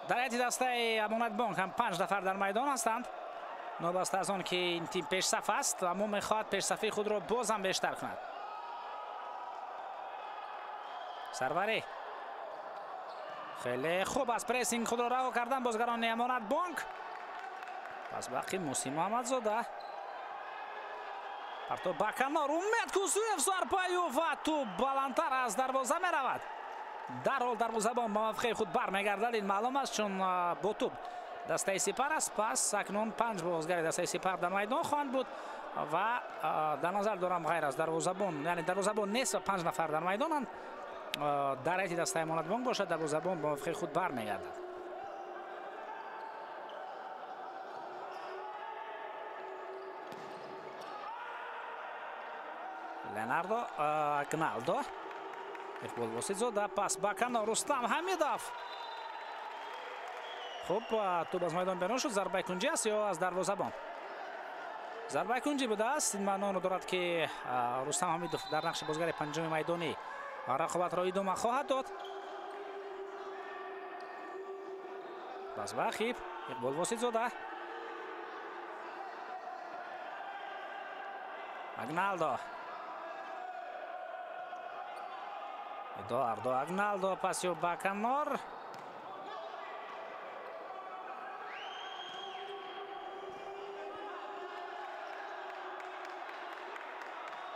در حیاتی دسته امانت بانک هم 5 نفر در میدان هستند، نابسته از آن که این تیم پیش صف است اما میخواد پیش صفی خود را باز هم بیشتر کند. سروری خیلی خوب از پریسینگ خود را رها کردن بازیگران امانت بانک. پس باقی موسی محمدزاده پرتو به کنار امید کوزیف ضربه و تو بلندتر از دروازه می رود. در حال دروازه‌بان با موقع خود برمیگردد، این معلوم است چون با توپ دسته سپر است. پس اکنون 5 بازیگر دسته سپر در میدان خواهند بود و در نظر دارم غیر از دروازه‌بان، یعنی دروازه‌بان نیست و 5 نفر در میدانند، در حیاتی دسته امانت بانک باشد دروازه‌بان با موقع خود برمیگردد. لناردو اگنالدو اقبال واسط زاده پس به کنار رستم حمیدوف خب توپ از میدان بیرون شد. ضربه کنجی است یا از دروازه‌بان؟ ضربه کنجی بوده است. این معنا دارد که رستم حمیدوف در نقش بازیگر پنجم میدانی رقابت را ادامه خواهد داد. باز وخیب اقبال واسطزاده، اگنالدو، Eduardo Agnaldo pasio Bacanor.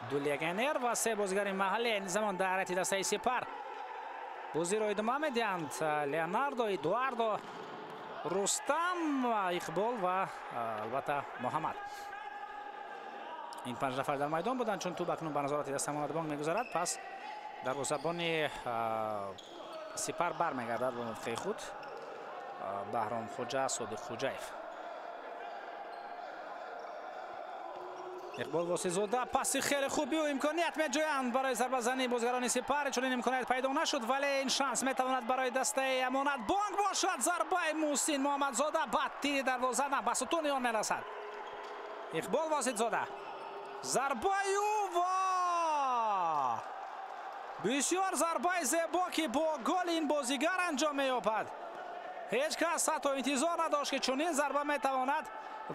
دو لگنر و سه بازیگر محلی این زمان در حیاتی دسته سپر بازی را ادامه میدهند. لیوناردو، ادواردو، رستم، اقبال و البته محمد. این پنج نفر در میدان بودند چون توپ اکنون به نظارت دست امانتبانک میگذارد. پس دروازه‌بان سپر برمیگردد به موقع خود. بهرام خوجا، صادق خوجایف. اقبال واسطزاده پاس خیلی خوبی و امکانیت میجویند برای ضربه زنی بازیگران سپر. چون این امکانیت پیدا نشد ولی این شانس میتواند برای دسته امانتبانک باشد. ضربه محسن محمدزاده بعد تیر دروازه نه به ستون آن میرسد. اقبال واسطزاده، ضربه و بسیار ضربه زیبا که با گل این بازیگر انجام می‌یابد. هیچ کس حتی انتظار نداشت که چنین ضربه میتواند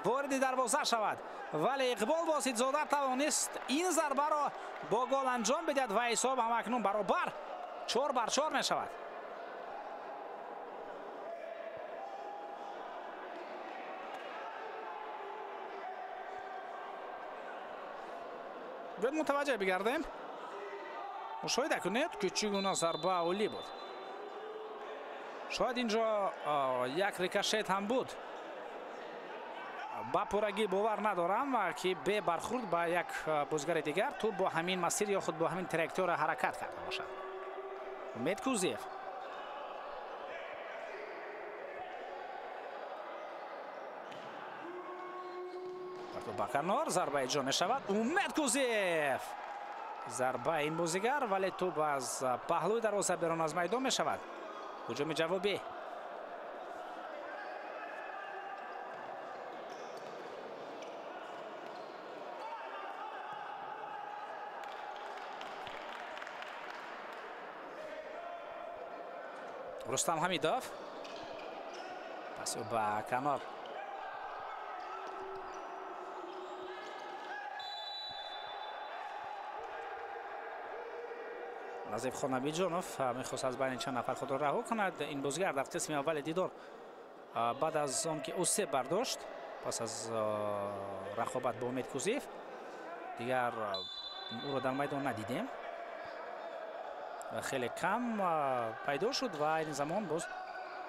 وارد دروازه شود ولی اقبال واسطزاده توانست این ضربه را با گل انجام بدهد و حساب هم اکنون برابر 4-4 می شود. باید متوجه بگردیم. مشاهده کنید که چگونه ضربه اولی بود. شاید اینجا یک ریکاشت هم بود. با پورگی باور ندارم که به برخورد با یک بازیگر دیگر تو با همین مسیر یا خود با همین تراکتور حرکت کرده باشد. متکوزیف، باکنار، ضربه اجرا می شود. متکوزیف، ضربه این بازیگر ولی توپ از پهلوی دروازه بیرون از میدان می شود. هجوم جوابی. رستم حمیدوف پس با کنار. نظیف خانوی جانوف میخواست از بین چند نفر خود را رها کند. این بازیگر در قسم اول دیدار بعد از آن که اوسه برداشت پس از رقابت با امید کوزیف دیگر او را در میدان ندیدیم و خیلی کم پیدا شد و این زمان باز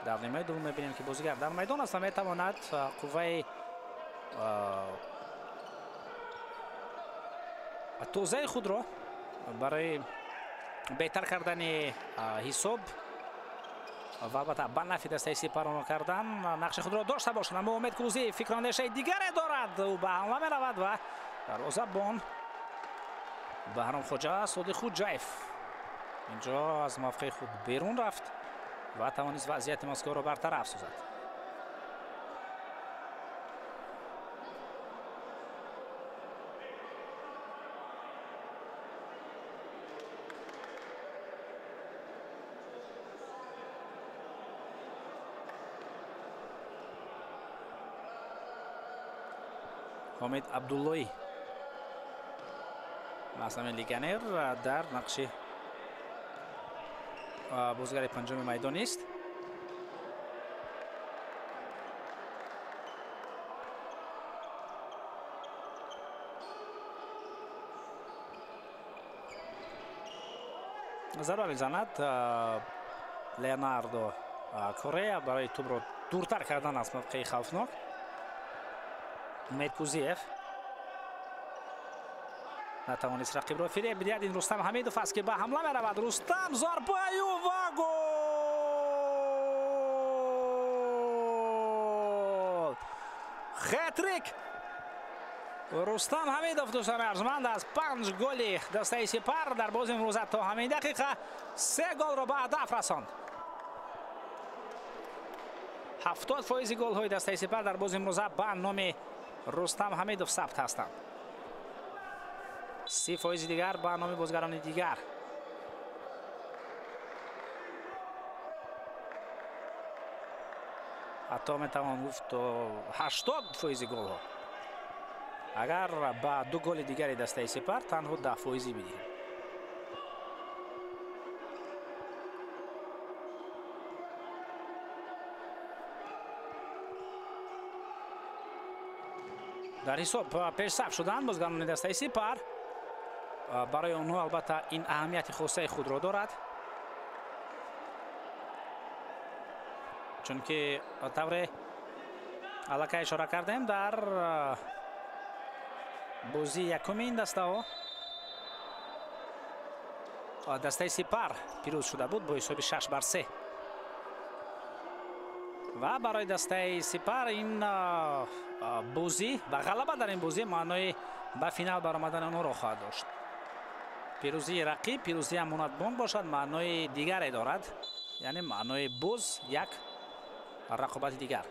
در نیمه دوم میبینیم که بازیگر در میدان است و میتواند قوه توزیع خود را برای بهتر کردن حساب و البته به نفع دسته سپر کردن نقش خود را داشته باشند. اما امید کوزی فکر اندیشه دیگری دارد و به حمله میرود و دروازه‌بان بهرام خوجا، صادق خوجایف اینجا از موقع خود بیرون رفت و توانست وضعیت مسکو را برطرف سازد. حامد عبداللهی مثلا لیگنر در نقش بازیگر پنجم میدانی است. ضربه میزند لیوناردو کوریا برای توپ را دورتر کردن از موقع خوفناک. متکوزیف نتوانست رقیب را فریب بدهد. این رستم حمیدوف است که به حمله میرود. رستم ضربه و گل! هتریک رستم حمیدوف دوستان ارجمند از 5 گل دسته سپر در بازی امروز تا همین دقیقه 3 گل را به هدف رساند. 70 фоизи голҳои дастаи Сипар дар бози имрӯза ба номи Рустам Ҳамидов сабт ҳастанд. 30% дигар ба номи бозгарони дигар. ҳатто метавон гуфт 80% голҳо. агар ба ду голи дигари дастаи Сипар танҳо 10% бидиҳем. дар ҳисоб пешсаф шуданд бозгарони дастаи Сипар. барои онҳо албатта ин аҳамияти хосаи худро дорад, чунки тавре аллакай ишора кардем дар бози якуми ин дастаҳо дастаи Сипар пирӯз шуда буд бо ҳисоби 6-3. ва барои дастаи Сипар ин бозӣ ва ғалаба дар ин бозӣ маънои ба финал баромадани онҳоро хоҳад дошт. пирӯзии рақиб, пирӯзии амонатбонк бошад, маънои дигаре дорад, яъне маънои боз як рақобати дигар.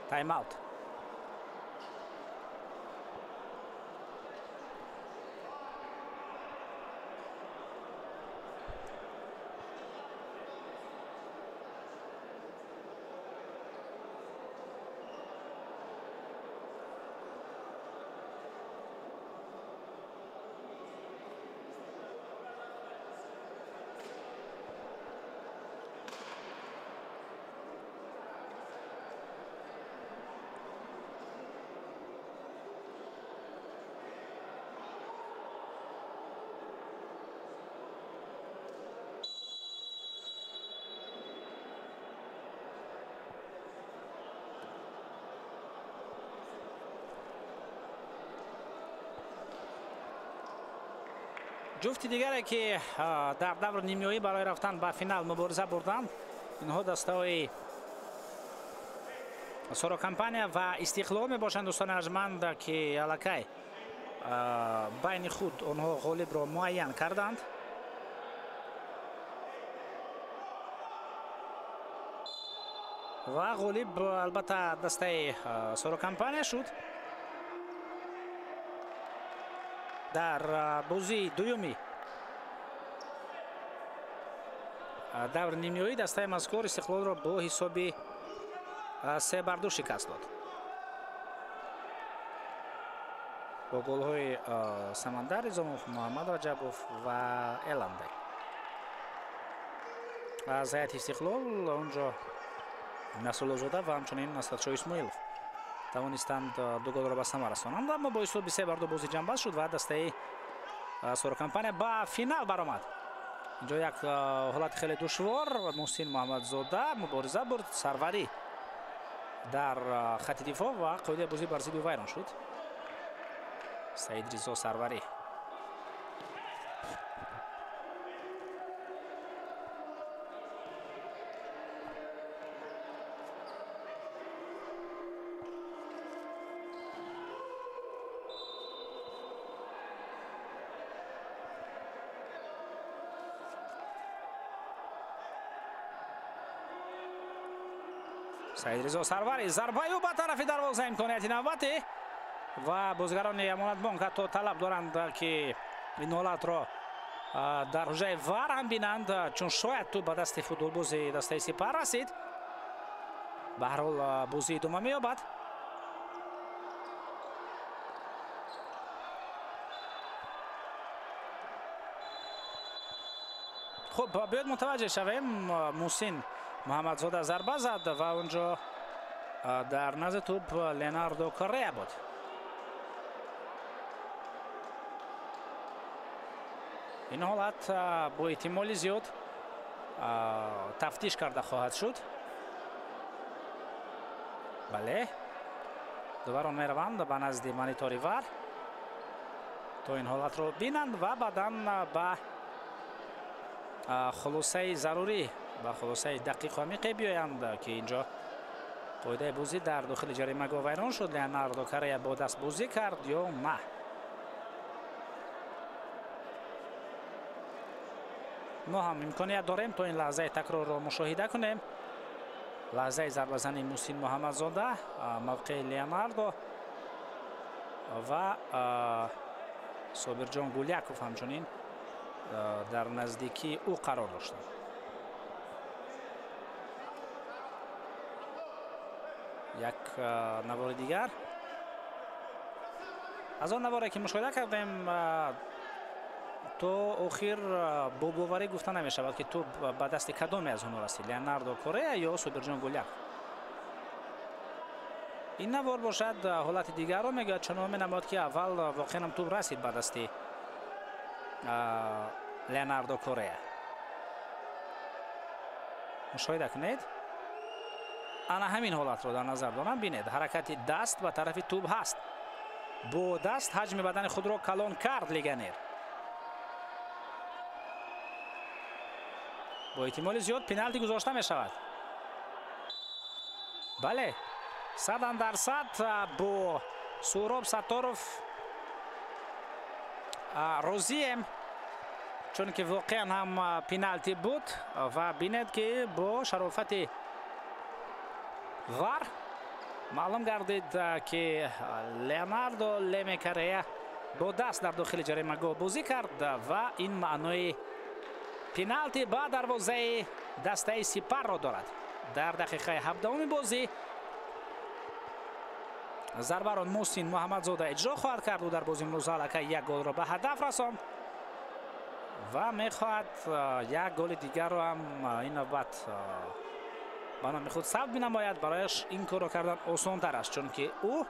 тайм-аут. ҷуфти дигаре ки дар давр нимёӣ барои рафтан ба финал мубориза бурданд, инҳо дастаҳои Сорокампания ва Истиқлол мебошанд. дӯстони арҷманд ки аллакай байни худ онҳо ғолибро муайян карданд. ва ғолиб албатта дастаи Сорокампания шуд. дар бозии дуюми давр нимёӣ дастаи мазкур Истиқлолро бо ҳисоби 3-2 шикаст дод. бо голҳои Самандар Низомов, Муҳаммад Раҷабов ва Эланбек. аз ҳайати Истиқлол онҷо Насруллозода ва ҳамчунин Асадшоҳ Исмоилов тавонистанд ду голро ба самар расонанд, аммо бо ҳисоби 3-2 бозӣ ҷамъбаст шуд ва дастаи Сорокампания ба финал баромад. инҷо як ҳолати хеле душвор. Муҳсин Муҳаммадзода мубориза бурд, Сарварӣ дар хати дифоъ ва қоидаи бозӣ бар зидди вайрон шуд. Саид Ризо Сарварӣ. Саид Ризо Сарварӣ, зарбаю ба тарафи дарвоза, имконияти навбате ва бозгарони амонатбонк ҳатто талаб доранд ки ин ҳолатро дар ҳуҷраи вар ҳам бинанд, чун шояд ту ба дасти футболбози дастаи Сипар расид. ба ҳар ҳол бозӣ идома меёбад. хуб, биёед мутаваҷҷеҳ шавем. Муҳсин Муҳаммадзода зарба зад ва онҷо дар назди тӯб Ленардо Коррея буд. ин ҳолат бо эҳтимоли зиёд тафтиш карда хоҳад шуд. бале, дуварон мераванд ба назди монитори вар то ин ҳолатро бинанд ва баъдан ба хулосаи зарурӣ, ба хулосаи дақиқу амиқе биёянд ки инҷо қоидаи бозӣ дар дохили ҷаримагоҳ вайрон шуд. Леонардо Коррея бо даст бозӣ кард ё на? ما هم امکانیت داریم تا این لحظه تکرار را مشاهده کنیم. لحظه ضربه زنی موسین محمدزاده، موقع لیوناردو و صابرجان گولیاکوف همچنین در نزدیکی او قرار داشتند. یک نوار دیگر از آن نواری که مشاهده کردیم تو اخیر با باوری گفته نمی شود که تو به دست کدامی از اونها رسید، لیوناردو کره یا صابرجان گولیاکوف. این نوار باشد حالت دیگر رو میگه، چون می نمود که اول واقعا توپ رسید به دست لیوناردو کره. مشاهده کنید، انا همین حالت رو در نظر دارم. بینید حرکت دست به طرف توپ هست، با دست حجم بدن خود را کلان کرد لیگنر. با احتمال زیاد پنالتی گذاشته می شود. بله 100% با سهراب ستاروف راضیم، چون که واقعا هم پنالتی بود و بینید که با شرافت وار معلوم گردید که لیوناردو لیمکره با دست در داخل جریمه گاه بازی کرد و این معنای پنالتی با دروازه دسته سپر را دارد. در دقیقه 17 بازی ضربه را موسین محمدزاده اجرا خواهد کرد و در بازی امروز که یک گل را به هدف رساند و میخواهد یک گل دیگر را هم این نوبت با نام خود ثبت بنماید. برایش این کار را کردن آسان تر است، چون که او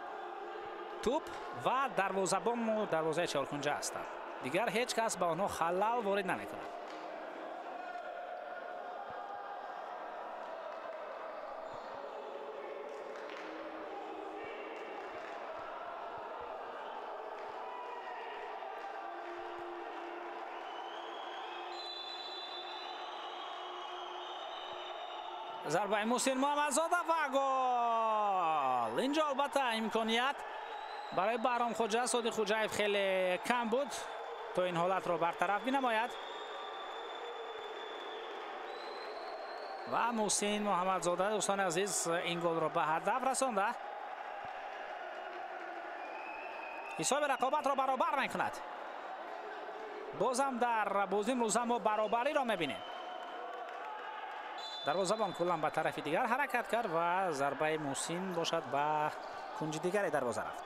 توپ و دروازه‌بان و دروازه چهارکنجه هستند، دیگر هیچ کس به آنها خلل وارد نمیکند. ضربه موسین محمدزاده و گل. اینجا البته امکانیت برای بهرام خوجا صادق خوجایف خیلی کم بود تا این حالت را برطرف بنماید و موسین محمدزاده دوستان عزیز این گل را به هدف رسانده. حساب رقابت را برابر میکند. بازم در بازی امروز ما برابری را میبینیم. دروازه‌بان کلا به طرف دیگر حرکت کرد و ضربه موسین باشد به کنج دیگر دروازه رفت.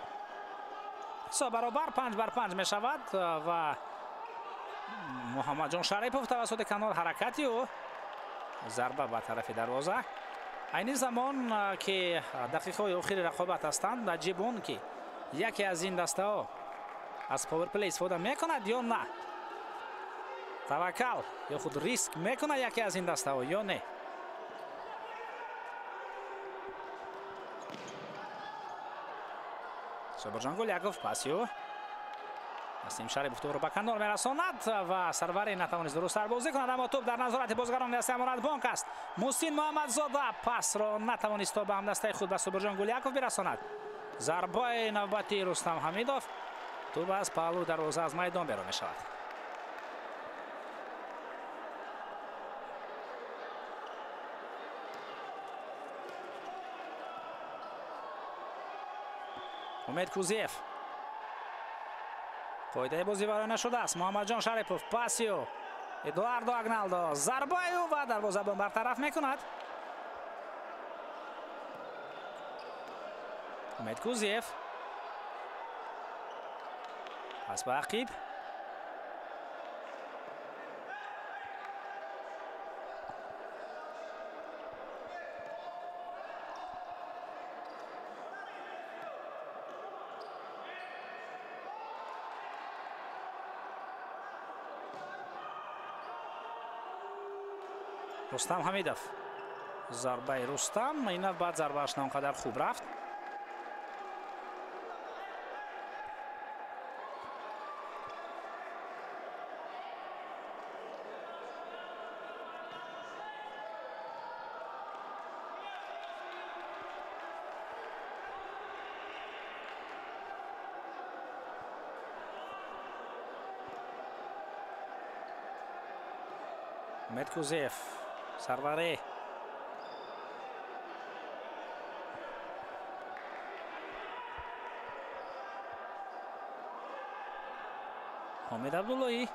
حساب برابر 5-5 می شود و محمد جان شریفوف توسط کنار حرکتی و ضربه به طرف دروازه. این زمان که دقیقه های آخر رقابت هستند، عجیب اون که یکی از این دسته ها از پاور پلی استفاده میکند یا نه، توکل یا خود ریسک میکنه یکی از این دسته ها یا نه. صابرجان گولیاکوف پاسیو نسیم شریف تو رو به کنار میرساند و سروری نتوانست درست بازی کند، اما توپ در نظارت بازیگران دسته امارات بانک است. موسین محمدزاده پاس را نتوانست تا به هم دسته خود به صابرجان گولیاکوف برساند. ضربه نوبتی رستم حمیدوف، توپ از پهلو دروازه از میدان بیرون می شود. امید کوزیف پایده بازی برای نشده است. محمد جان شریفوف پاسیو ادواردو اگنالدو ضربه و دروازه‌بان برطرف میکند. امید کوزیف پس به عقیب رستم حمیدوف. ضربه رستم این بعد ضربهش ناقدر خوب رفت. امید کوزیف، سروری، حامد عبداللهی.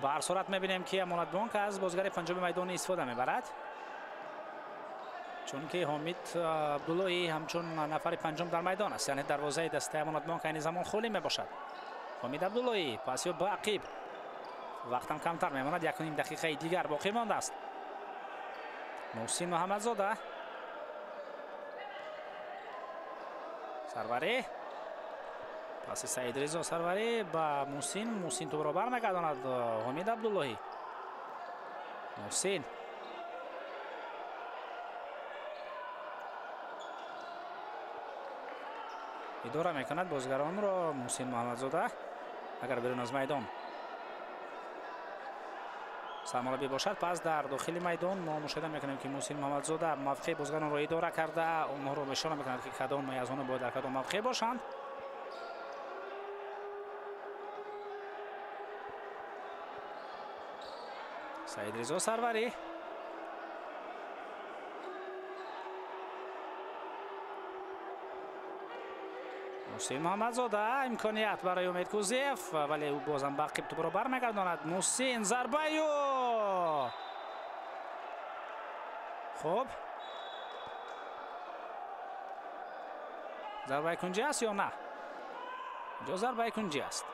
با هر صورت میبینیم که امانت بانک از بازیگر پنجم میدان استفاده میبرد، چون که حامد عبداللهی همچون نفر پنجم در میدان است، یعنی دروازه دسته امانت بانک این زمان خالی میباشد. حامد عبداللهی پاسی با عقیب، وقتم کمتر میماند، 1.5 دقیقه دیگر باقی مانده است. محسن محمدزاده، سروری، پاس سعید رضا سروری با محسن تو برابر میگرداند حامد عبداللهی. محسن اداره میکند بازیگران را. محسن محمدزاده اگر بیرون از میدان سرمربی باشد، پس در داخل میدان ما مشاهده میکنیم که محسن محمدزاده موقع بازیگران را اداره کرده، اونها را اشاره میکند که کدام از آنها باید در کدام موقع باشند. سعید رضا سروری، محسن محمدزاده، امکانیت برای امید کوزیف ولی او بازم با قیب تو برابر میگرداند. محسن ضربه خوب، ضربه کنجی است یا نه؟ اینجا ضربه کنجی است.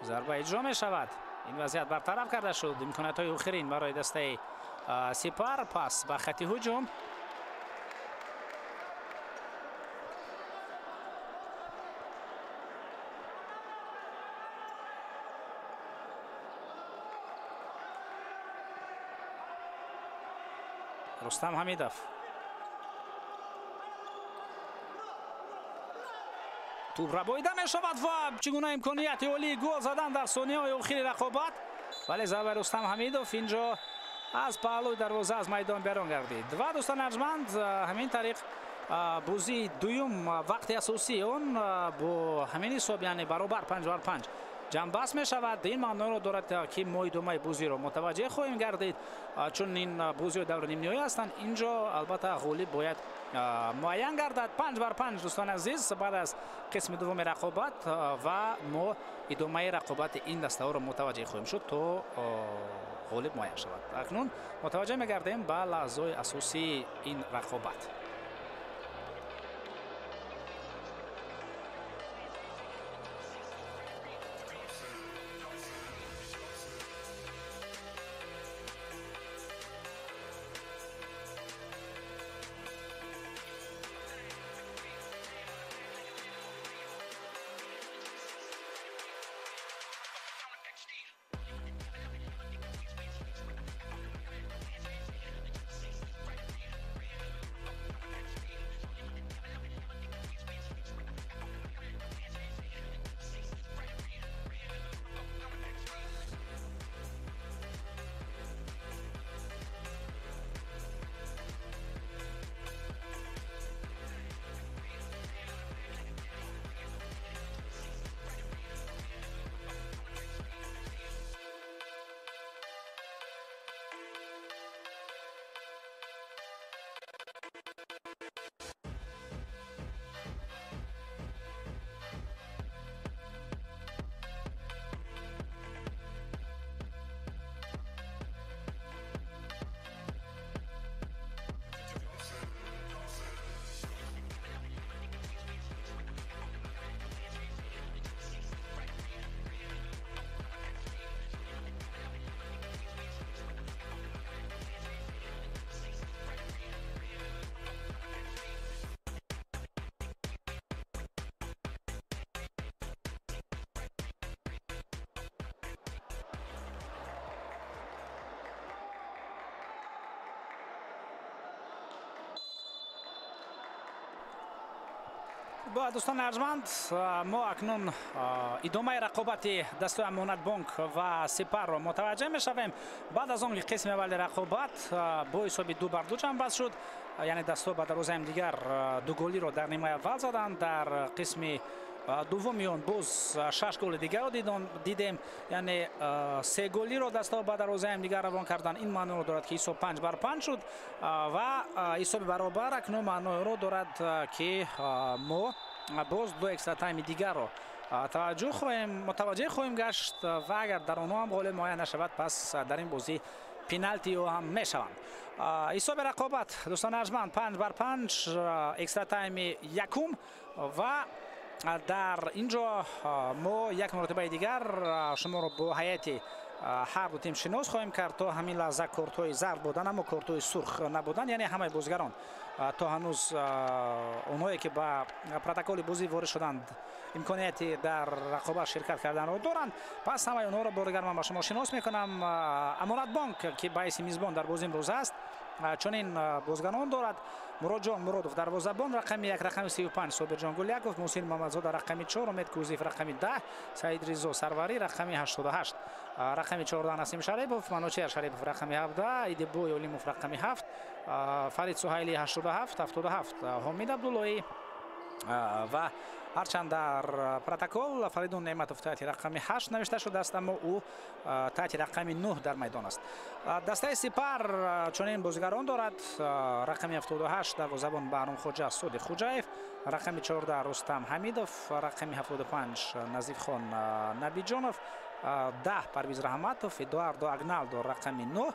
ضربه اجرا می شود. این وضعیت برطرف کرده شد. امکانات های آخرین برای دسته سپر. پس به خط هجوم رستم حمیدوف، توپ را بریده می شود و چگونه امکانیت عالی گل زدن در ثانیه های آخر رقابت، ولی ضربه رستم حمیدوف اینجا از پهلوی دروازه از میدان بیرون گردید. و دوستان ارجمند، همین طریق بازی دوم وقت اساسی اون با همین حساب یعنی برابر 5-5 جنبست می شود. این معنی را دارد که ما ادامه بازی را متوجه خواهیم گردید، چون این بازی دور نیم نهایی هستند. اینجا البته غالب باید معین گردد. 5-5 دوستان عزیز بعد از قسم دوم رقابت و ما ادامه رقابت این دسته ها را متوجه خواهیم شد تا غالب معین شود. اکنون متوجه می گردیم به لحظه اساسی این رقابت. با دوستان ارجمند ما اکنون ادامه رقابت دستای امانت بانک و سپر را متوجه میشویم. بعد از آن قسم اول رقابت با حساب 2-2 جمع بست شد، یعنی دستا به دروازه هم دیگر دو گلی را در نیمه اول زدند. در قسم دوم باز 6 گل دیگر را دیدیم، یعنی 3 گلی را دستا به دروازه هم دیگر روان کردند. این معنی را دارد که حساب 5-5 شد و حساب برابر اکنون معنی را دارد که ما باز دو اکسترا تایم دیگر را متوجه خواهیم گشت و اگر در آنها هم گل معین نشود پس در این بازی پنالتی هم میشوند. حساب رقابت دوستان ارجمند 5-5 اکسترا تایم یکم و در اینجا ما یک مرتبه دیگر شما را با هیئت هر دو تیم شناس خواهیم کرد. تا همین لحظه کارت‌های زرد بودن اما کارت‌های سرخ نبودن، یعنی همه بازیگران تا هنوز اونایی که با پروتکل بازی وارد شدند امکانیت در رقابت شرکت کردن را دارند. پس همه اونها را بارگر من با شما شناس میکنم. امانت بانک که باعث میزبان در بازی امروز است چنین بازیکنان دارد: مراد جان مرادوف دروازه‌بان رقم 1 رقم 35، صابر جان گلیاکوف، محسن محمدزاده رقم 4، امید کوزیف رقم 10، سعید رضا سروری رقم 88، رقم 14 نسیم شریفوف، منوچهر شریفوف رقم 17، ایدبوی اولیموف رقم 7، فرید سهیلی 87 حمید عبداللهی و هرچند در پروتکل فریدون نعمتوف تحت رقم 8 نوشته شده است اما او تحت رقم 9 در میدان است. دسته سپر چنین بازیگران دارد: رقم 78 دروازه‌بان بهرام خواجه صادق خوجایف، رقم 14 رستم حمیدوف، رقم 75 نظیف خان نبی جانوف، 10 پرویز رحمتوف، ادواردو اگنالدو رقم 9،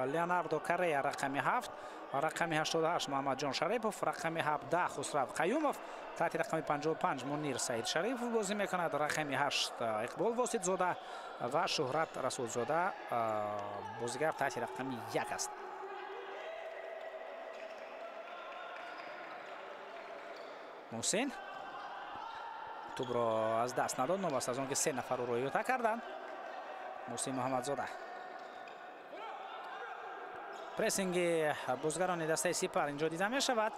لیوناردو کاریا رقم 7، رقم 88 محمد جان شریفوف، رقم 17 خسرو قیوموف، تحت رقم 55 منیر سعید شریفوف بازی میکند، رقم 8 اقبال واسط زاده و شهرت رسول زاده بازیگر تحت رقم 1 است. محسن توپ را از دست نداد، نوبت از آن که 3 نفر رو رویتا کردند. محسن محمدزاده پرسینگ بازیگران دسته سپر اینجا دیده می شود.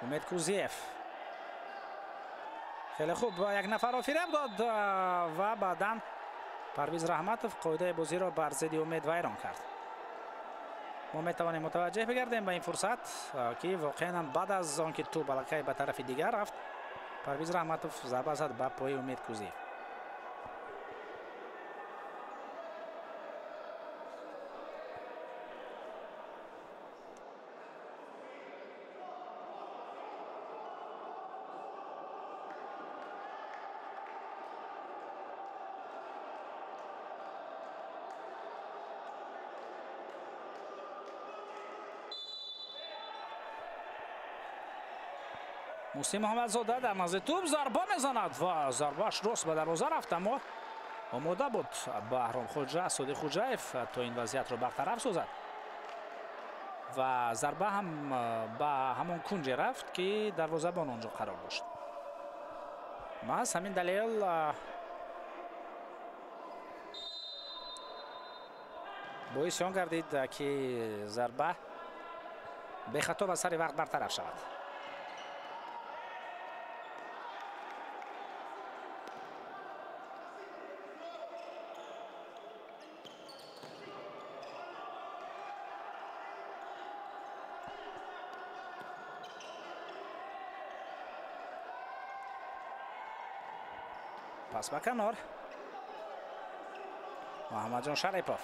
امید کوزیف خیلی خوب یک نفر را فریب داد و بعدا پرویز رحمتوف قاعده بازی را بر ضد امید ویران کرد. ما می توانیم متوجه بگردیم به این فرصت که واقعا بعد از آنکه تو بلکه به طرف دیگر رفت پرویز رحمتوف ضربه زد به پای امید کوزیف. محسن محمدزاده در نزد توپ ضربه میزند و ضربهش راست به دروازه رفت اما آماده بود بهرام خواجه صادق خوجایف تا این وضعیت را برطرف سازد و ضربه هم به همون کنج رفت که دروازه بان آنجا قرار داشت. از همین دلیل باعث آن گردید که ضربه به خطا و سر وقت برطرف شود. پس به کنار محمد جان شریفوف،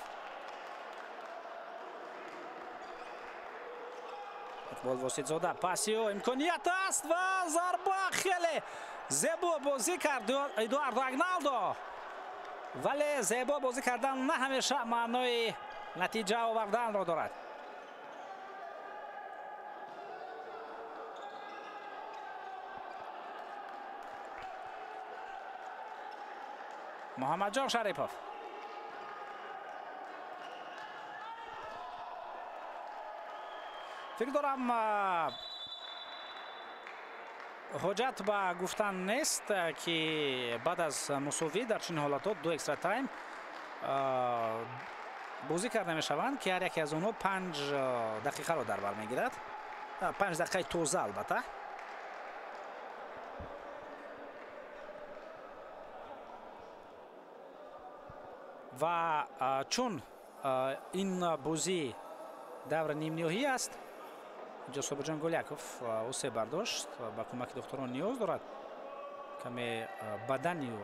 اقبال واسط زاده، پاسی و امکانیت است و ضربه خیلی زیبا بازی کرد ادواردو اگنالدو، ولی زیبا بازی کردن نه همیشه معنای نتیجه آوردن را دارد. محمد جان شریفوف فکر دارم حجت به گفتن نیست که بعد از مساوی در چنین حالات دو اکسترا تایم بازی کرده می شوند که هر یکی از اونها 5 دقیقه را در بر میگیرد. 5 دقیقه توزه البته. و چون این بازی دور نیم نهایی است، اینجا صبرجان گلیاکوف اوسه برداشت با کمک دکتران نیاز دارد کمی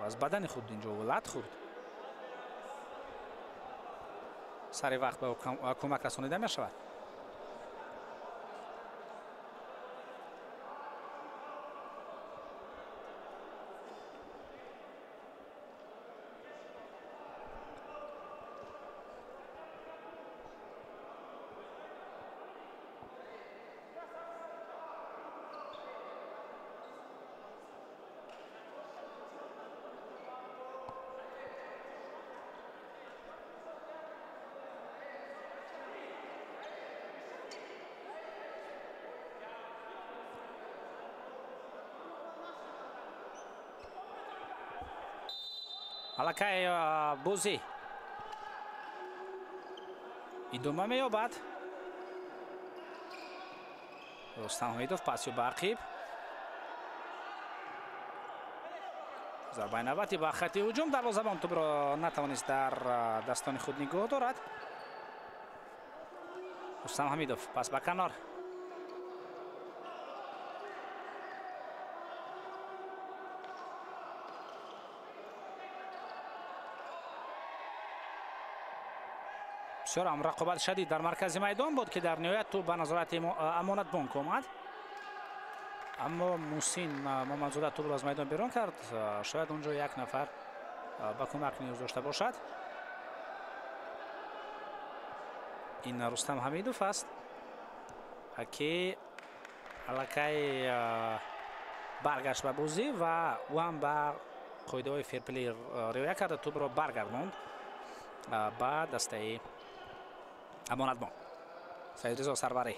از بدن خود اینجا ولت خورد، سر وقت به کمک رسانیده می شود. аллакай бозӣ идома меёбад. рустам ҳамидов пас ё баъқиб зарбаи навбати ба хати ҳуҷум. дарвозабон тӯбро натавонист дар дастони худ нигоҳ дорад. рустам ҳамидов пас ба канор. بسیار هم رقابت شدید در مرکز میدان بود که در نهایت تو به نظارت امانت بانک آمد، اما موسین محمدزاده توپ را از میدان بیرون کرد. شاید اونجا یک نفر به کمک نیاز داشته باشد. این رستم حمیدوف است که الکی برگشت به بازی و او هم به قاعده های فیرپلی رعایت کرده، توپ را برگرداند به دسته امانت بانک. سعیدرضا سروری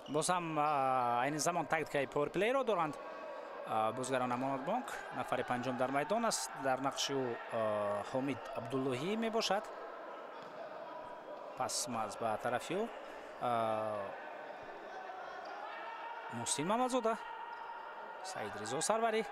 باز هم این زمان تاکید که پاور پلی را دارند بازیگران امانت بانک. نفر پنجم در میدان است، در نقش او حامد عبداللهی می باشد. پس ماز به طرف او محسن محمدزاده، سعیدرضا سروری،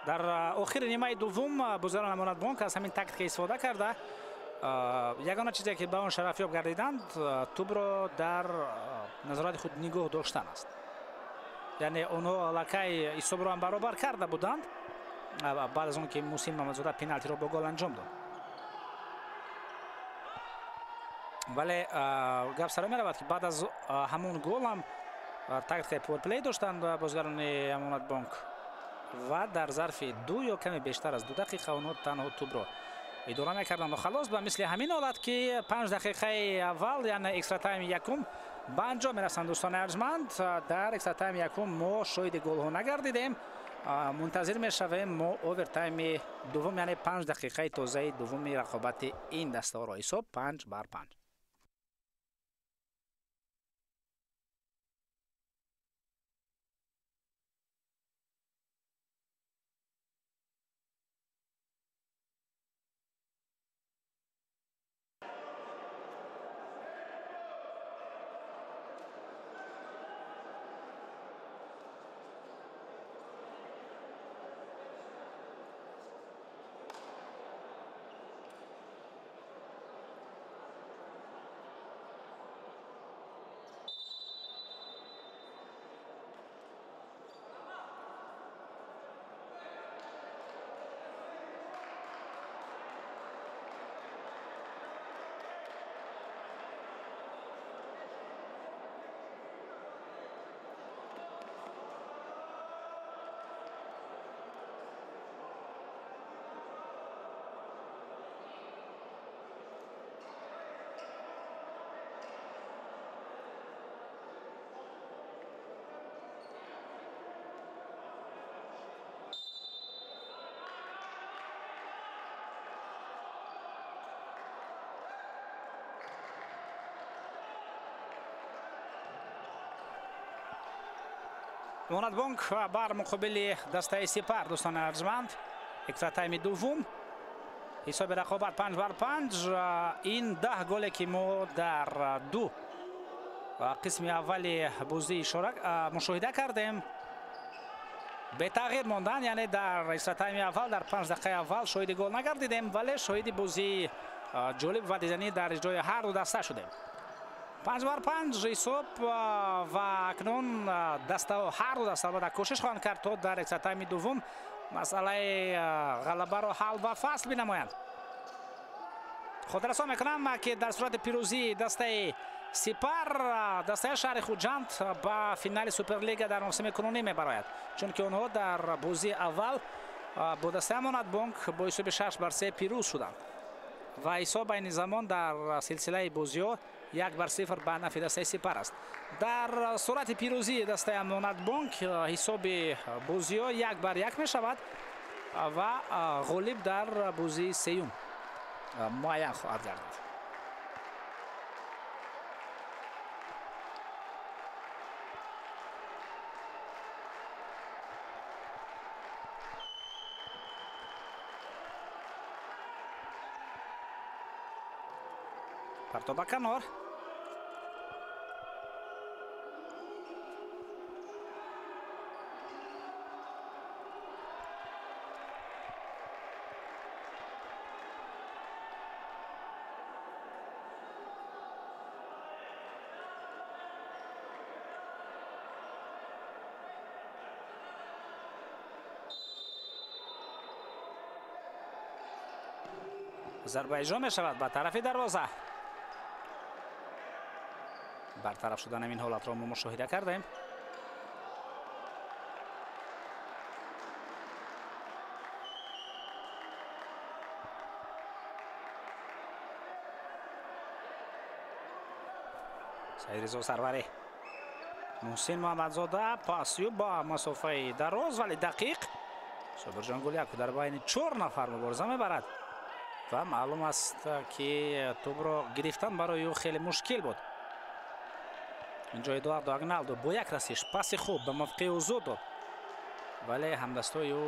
در آخر نیمه دوم بازیگران امانت بانک از همین تاکتیک استفاده کرده. یگانه چیزی که به آن شرفیاب گردیدند توپ را در نظارت خود نگاه داشتن است. یعنی آنها لکه حساب را هم برابر کرده بودند بعد از اون که محسن محمدزاده پنالتی را با گل انجام داد. ولی گپ سر می رود که بعد از همون گل هم تاکتیک پاور پلی داشتند بازیگران امانت بانک و در ظرف 2 یا کمی بیشتر از 2 دقیقه آنها تنها توپ را اداره میکردند و خلاص به مثل همین حالت که 5 دقیقه اول یعنی اکسترا تایم یکم به انجام میرسند. دوستان ارجمند، در اکسترا تایم یکم ما شاهد گل ها نگردیدیم، منتظر میشویم ما اوور تایم دوم یعنی 5 دقیقه تازه دوم رقابت این دسته را. حساب 5-5. монадбонк бар муқобили дастаи Сипар. дӯстони арҷманд, экстра тайми дуввум, ҳисоби рақобат 5-5. ин 10 голе ки мо дар 2 қисми аввали бозӣ мушоҳида кардем бетағйир мондан, яъне дар экстра тайми аввал дар 5 дақиқаи аввал шоҳиди гол нагардидем, вале шоҳиди бозии ҷолиб ва диданӣ дар иҷрои ҳарду даста шудем. 5-5 ҳисоб ва акнун ҳарду даста албатта кӯшиш хоҳанд кард то дар экстра тайми дуввум масъалаи ғалабаро ҳал ва фасл бинамоянд. хотиррасон мекунам ки дар сурати пирӯзии дастаи Сипар, дастаи шаҳри Хуҷанд ба финали Суперлига дар мавсими кунунӣ мебарояд, чунки онҳо дар бозии аввал бо дастаи Монадбонк бо ҳисоби 6-3 пирӯз шуданд ва ҳисоб айни замон дар силсилаи бозиҳо 1-0 ба нафи дастаи Сипар аст. дар сурати пирӯзии дастаи Монадбонк ҳисоби бозиҳо 1-1 мешавад ва ғолиб дар бозии сеюм муайян хоҳад гардид. Parto ba kanor. зарба иҷро мешавад ба тарафи дарвоза. бартараф шудан ин ҳолатро мо мушоҳида кардем. сайризо сарварӣ, муҳсин муҳаммадзода пасю ба масофаи дароз вале дақиқ. Собирҷон Гуляков дар байни 4 нафар мубориза мебарад ва маълум аст ки тӯбро гирифтан барои ӯ хеле мушкил буд. инҷо Эдуардо Агналдо бо як расиш паси хуб ба мавқеи ӯ дод, вале ҳамдастои ӯ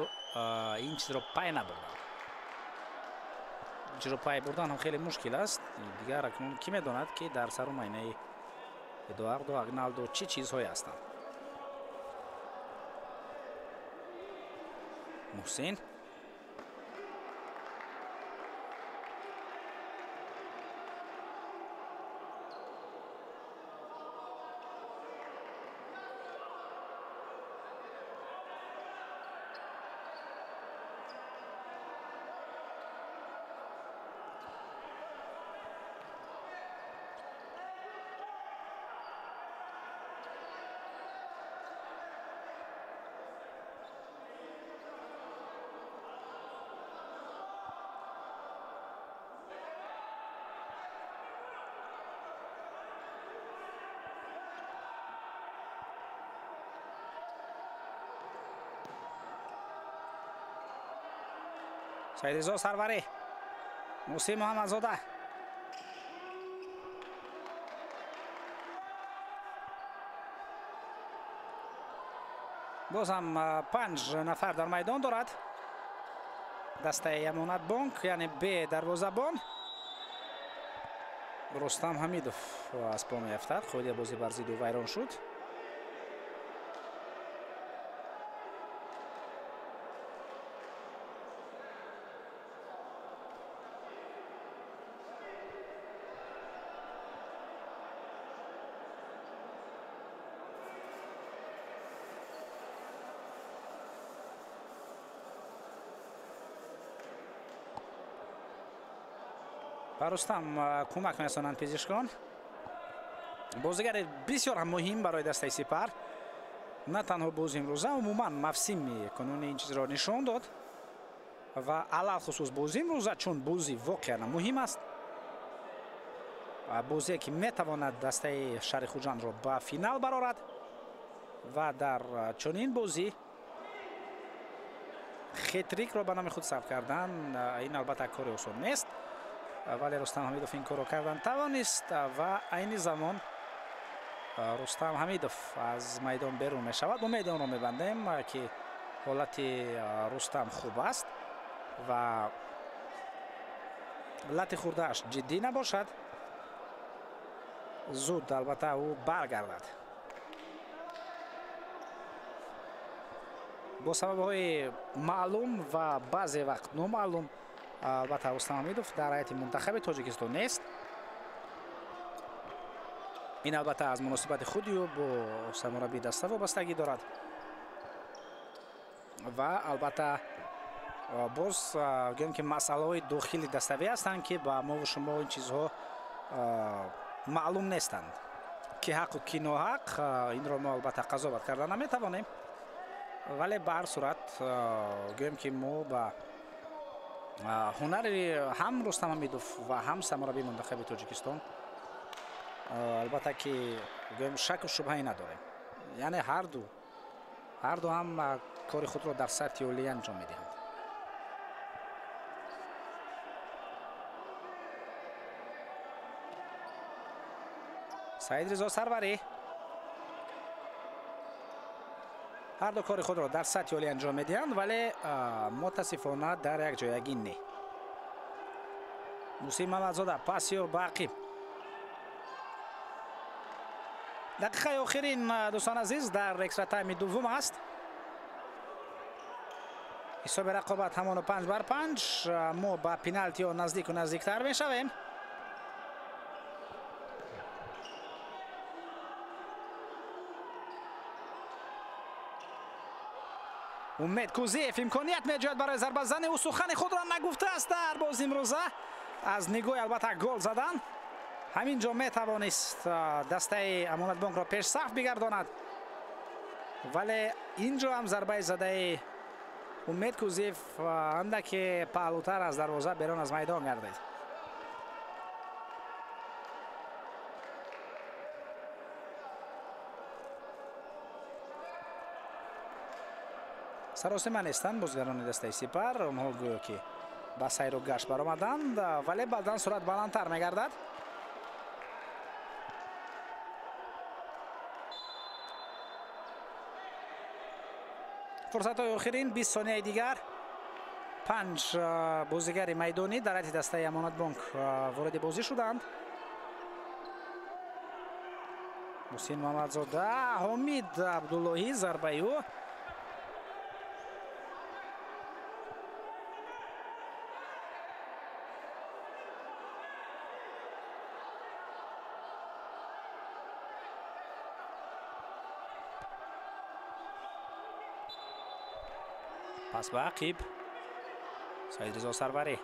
ин чизро пай набурданд. чизро пай бурдан ҳам хеле мушкил аст. дигар акнун ки медонад ки дар сару майнаи Эдуардо Агналдо чӣ чизҳое ҳастанд. муҳсин сайризо сарварӣ, муҳсин муҳаммадзода, боз ҳам 5 нафар дар майдон дорад дастаи Монадбонк, яъне бе дарвозабон. Рустам Ҳамидов аз по меафтад, ходи бозӣ бар зидду вайрон шуд. ба Рустам кӯмак месонанд пизишкон. бозигари бисёр ҳам муҳим барои дастаи Сипар, на танҳо бозӣ имрӯза, умуман мавсими кунуни ин чизро нишон дод ва алал хусус бозӣ имрӯза, чун бозӣ воқеан муҳим аст, бозие ки метавонад дастаи шаҳри Хуҷандро ба финал барорад ва дар чунин бозӣ хетрикро ба номи худ сабт кардан, ин албатта кори осон нест, вале Рустам Ҳамидов ин корро кардан тавонист ва айни замон рустам ҳамидов аз майдон берун мешавад. мо майдонро мебандем ки ҳолати рустам хуб аст ва лати хурдааш ҷиддӣ набошад. зуд албатта ӯ баргардад. бо сабабҳои маълум ва баъзе вақт номаълум албатта рустам ҳамидов дар ҳайати мунтахаби тоҷикистон нест. ин албатта аз муносибати худи ӯ бо сармураббии даста вобастагӣ дорад ва албатта боз гӯем ки масъалаҳои дохили даставӣ ҳастанд ки ба мову шумо ин чизҳо маълум нестанд. ки ҳаққу ки ноҳақ инро мо албатта қазоват карда наметавонем, вале ба ҳар сурат гӯем ки мо ба ҳунари ҳам рустам ҳамидов ва ҳам сармураббии мунтахаби тоҷикистон албатта ки гӯем шаку шубҳае надорем. яъне ҳарду ҳам кори худро дар сатҳи олӣ анҷом медиҳанд. саид ризо сарварӣ ҳарду кори худро дар сатҳи олӣ анҷом медиҳанд, вале мутаассифона дар якҷоягӣ не. мусин мамадзода пасиёр ба ақиб. дақиқаи охирин дӯстон азиз дар экстра тайми дуввум аст. ҳисоби рақобат ҳамону 5-5. мо ба пеналтиҳо наздику наздиктар мешавем. умед кузиев имконият меҷояд барои зарбазани ӯ сухани худро нагуфтааст дар бози имрӯза. аз нигоҳи албатта гол задан ҳамин ҷо метавонист дастаи амонатбонкро пешсаф бигардонад, вале ин ҷо ҳам зарбаи задаи умед кузиев андаке паҳлӯтар аз дарвоза берун аз майдон гардид. саросима нестанд бозигарони дастаи сипар. онҳо гӯё ки ба сайру гашт баромаданд, вале баъдан сурат баландтар мегардад. фурсатҳои охирин 20 сонияи дигар. 5 бозигари майдонӣ дар ҳайати дастаи амонатбонк вориди бозӣ шуданд. мусин мамадзода, ҳомид абдуллоҳӣ зарбаи ӯ. пас ба ақиб саид ризо сарварӣ.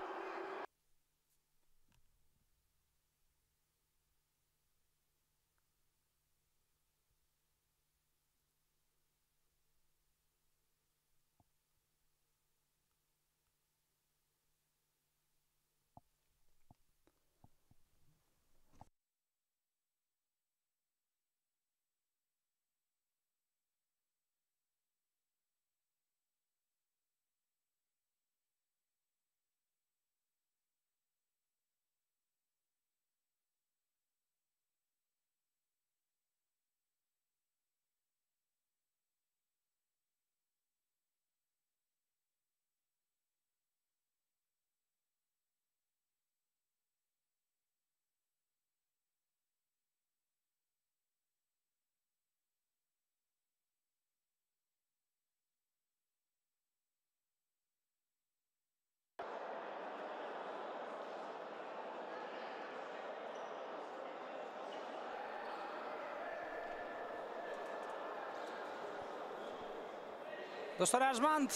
дӯстони арҷманд,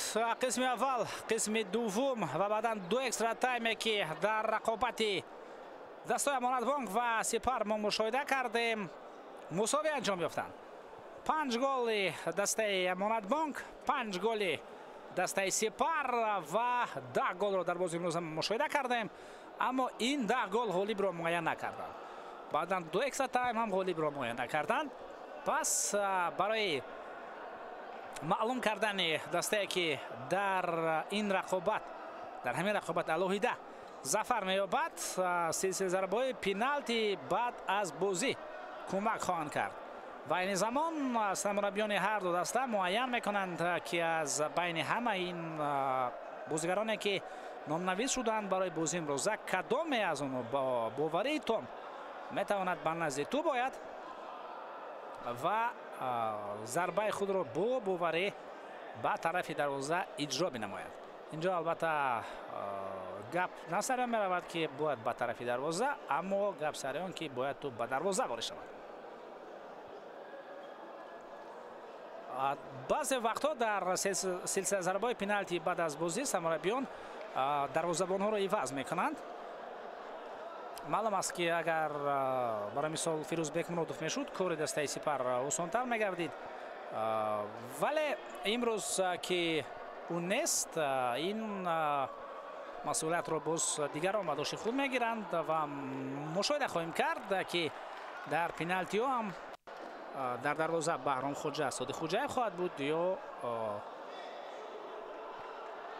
қисми аввал, қисми дуввум ва баъдан ду экстра тайме ки дар рақобати дастаи амонатбонк ва сипар мо мушоҳида кардем, мусовӣ анҷом ёфтанд. 5 голи дастаи амонатбонк, 5 голи дастаи сипар ва 10 голро дар бози имрӯза мушоҳида кардем, аммо ин 10 гол ғолибро муайян накарданд. баъдан ду экстра тайм ҳам ғолибро муайян накарданд. пас барои маълум кардани дастае ки дар ин рақобат, дар ҳамин рақобат алоҳида зафар меёбад, силсилазарбаҳои пеналти баъд аз бозӣ кӯмак хоҳанд кард. و این زمان سرمربیان هر دو دسته معین میکنند که از بین همه این بازیگرانی که نامنویس شدند برای بازی امروزه کدام از اونها با باوری تام میتواند به نزد تو باید و ضربه خود را با باوری به طرف دروازه اجرا بنماید. اینجا البته گپ نسر می رود که باید به طرف دروازه، اما گپ سر آن که باید تو به دروازه وارد شود. بعضی وقتها در سلسله ضربه‌های پنالتی بعد از بازی سرمربیان دروازه‌بان‌ها را عوض میکنند. معلوم است که اگر برای مثال فیروزبек مرودов میشد کار دسته سپر آسان‌تر میگردید، ولی امروز که اون نیست این مسئولیت را باز دیگران به دوش خود میگیرند و مشاهده خواهیم کرد که در پنالتی ها هم در دروازه بهرام خوجا صادق خوجایف خواهد بود یا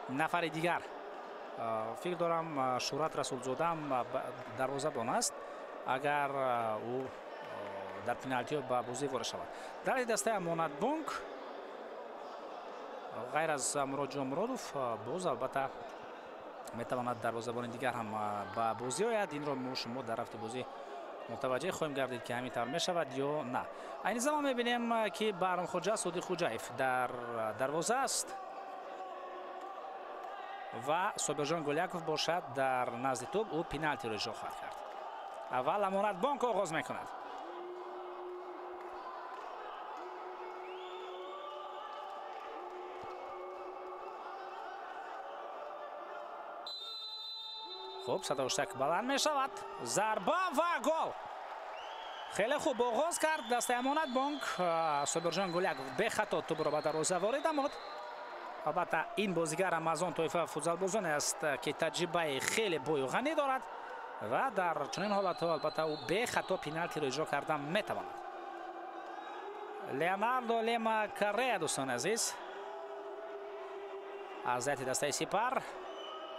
نفر دیگر. فکر دارم شهرت رسولزاده هم دروازه‌بان است اگر او در پنالتی ها به بازی وارد شود. در دسته امانت بانک غیر از مراد جان مرادوف باز البته میتواند دروازه‌بان دیگر هم به بازی آید. این را ما شما در رفت بازی متوجه خواهیم گردید که همین طور می شود یا نه. این زمان میبینیم که بهرام خوجا صادق خوجایف در دروازه است و صابرجان گلیاکوف باشد در نزد توپ. او پنالتی را اجرا خواهد کرد. اول امانت بانک آغاز میکند. خوب صداوشتک بلند می شود. ضربه و گل. خیلی خوب آغاز کرد دسته امانت بانک. صابرجان گلیاکوف به خطا توپ را به دروازه وارد نمود. البته این بازیگر هم از آن طایفه فوتبال بازان است که تجربه خیلی بوی و غنی دارد و در چنین حالت‌ها البته او به خطا پنالتی را اجرا کردن میتواند. لیوناردو لیما کاریا دوستان عزیز از دسته سپر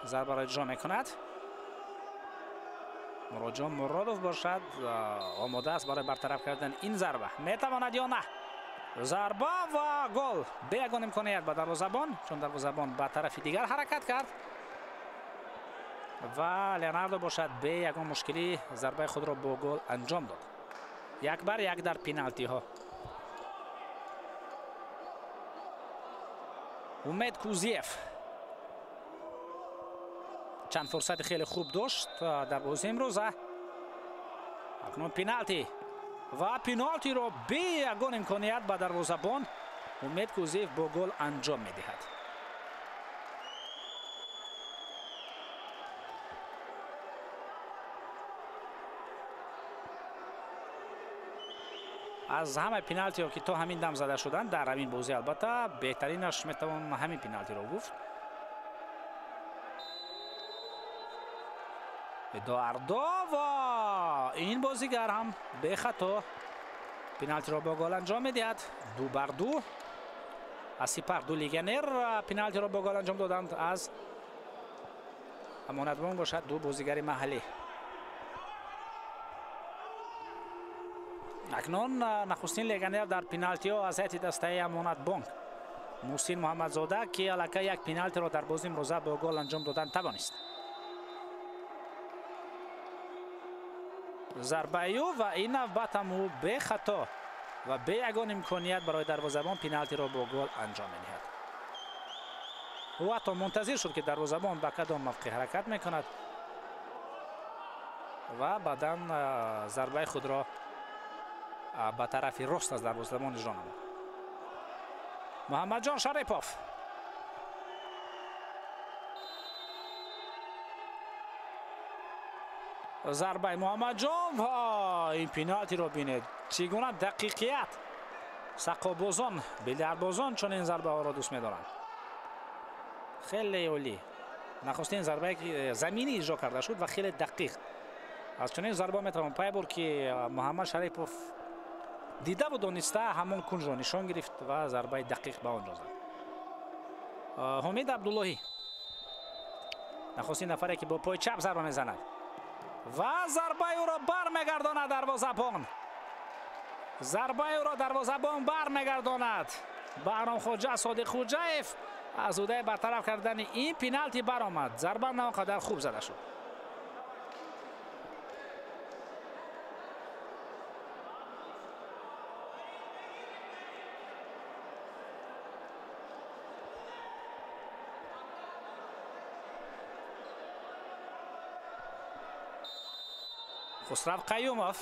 ضربه را اجرا میکند. مراد جان مرادوف باشد آماده است برای برطرف کردن این ضربه. میتواند یا نه؟ ضربه و گل. به یگان امکانیت به دروازه‌بان، چون دروازه‌بان به طرف دیگر حرکت کرد و لیوناردو باشد به یگان مشکلی ضربه خود را با گل انجام داد. 1-1 در پنالتی ها. امید کوزیف چند فرصت خیلی خوب داشت در بازی امروزه. اکنون پنالتی و پنالتی را به یگان امکانیت به دروازه‌بان امید کوزیف با گل انجام میدهد. از همه پنالتی ها که تا همین دم زده شدن در همین بازی البته بهترینش میتوان همین پنالتی را گفت. ادواردو و این بازیگر هم به خطا پنالتی را با گل انجام میدهد. 2-2 از سپر دو لیگنر پنالتی را با گل انجام دادند. از امانت بانک باشد دو بازیگر محلی. اکنون نخستین لیگنر در پنالتی ها از هیئت دسته امانت بانک محسن محمدزاده که الکی یک پنالتی را در بازی امروزه با گل انجام دادن توانست. ضربه و این نوبت هم او به خطا و به یگان امکانیت برای دروازه‌بان پنالتی را با گل انجام می‌دهد. او حتی منتظر شد که دروازه‌بان به کدام موقع حرکت می‌کند و بعداً ضربه خود را به طرف راست از دروازه‌بان اجرا نمود. محمد جان شریپوف ضربه محمد جان و این پنالتی رو بینید چگونه دقیقیت سقابازان بیلیاردبازان چون این ضربه ها را دوست می‌دارند. خیلی عالی. نخستین ضربه که زمینی اجرا کرده شد و خیلی دقیق. از چنین ضربه میتوان پی برد که محمد شریپوف دیده و دانسته همون کنج را نشان گرفت و ضربه دقیق به آنجا زد. حمید عبداللهی نخستین نفری که با پای چپ ضربه میزند و ضربه او را برمیگرداند دروازه‌بان. зарбаи ӯро дарвозабон бармегардонад. Баҳромхоҷа Содиқхоҷаев аз ӯдаи бартараф кардани ин пеналти баромад. Зарба на он қадар хуб зада шуд. хусрав қаюмов,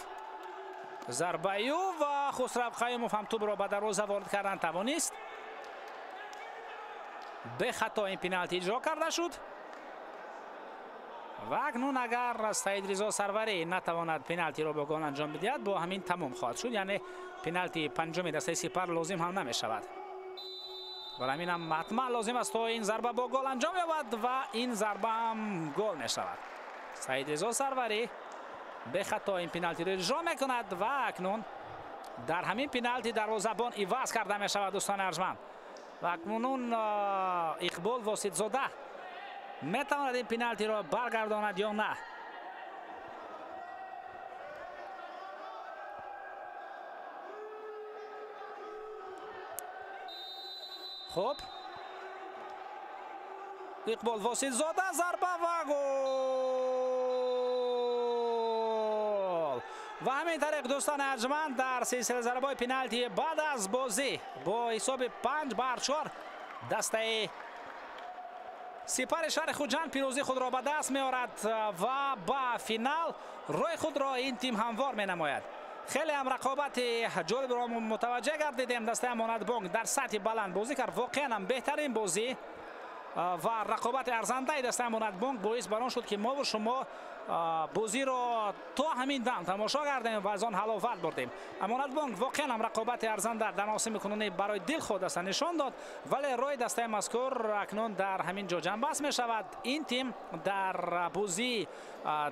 зарбаю ва хусрав қаюмов ҳам тӯбро ба дарвоза ворид кардан тавонист. бехато ин пеналти иҷро карда шуд ва акнун агар Саидризо Сарварӣ натавонад пеналтиро ба гол анҷом бидиҳад, бо ҳамин тамом хоҳад шуд, яъне пеналти панҷуми дастаи Сипар лозим ҳам намешавад. барои ҳамин ҳам ҳатман лозим аст то ин зарба бо гол анҷом ёбад ва ин зарба ҳам гол мешавад. Саидризо Сарварӣ бехато ин пеналтиро иҷро мекунад ва акнун дар ҳамин пеналти дарвозабон иваз карда мешавад. дӯстони арҷманд, ва акнун Иқбол Воситзода метавонад ин пеналтиро баргардонад ё на. хуб, Иқбол Воситзода зарба ва гол. ва ҳамин тариқ дӯстони арҷманд дар силсилаи зарбаҳои пеналти баъд аз бозӣ бо ҳисоби 5-4 дастаи Сипари шаҳри Хуҷанд пирӯзии худро ба даст меорад ва ба финал рӯи худро ин тим ҳамвор менамояд. хеле ҳам рақобати ҷолибро мутаваҷҷеҳ гардидем. дастаи Амонатбонк дар сатҳи баланд бозӣ кард, воқеан ҳам беҳтарин бозӣ ва рақобати арзандаи дастаи Амонатбонк боис бар он шуд ки мову шумо бозиро то ҳамин дам тамошо кардем ва аз он ҳаловат бурдем. Амонатбонк воқеан ҳам рақобати арзанда дар мавсими кунунӣ барои дилхоҳ даста нишон дод, вале рӯи дастаи мазкур акнун дар ҳамин ҷо ҷанбаст мешавад. ин тим дар бозии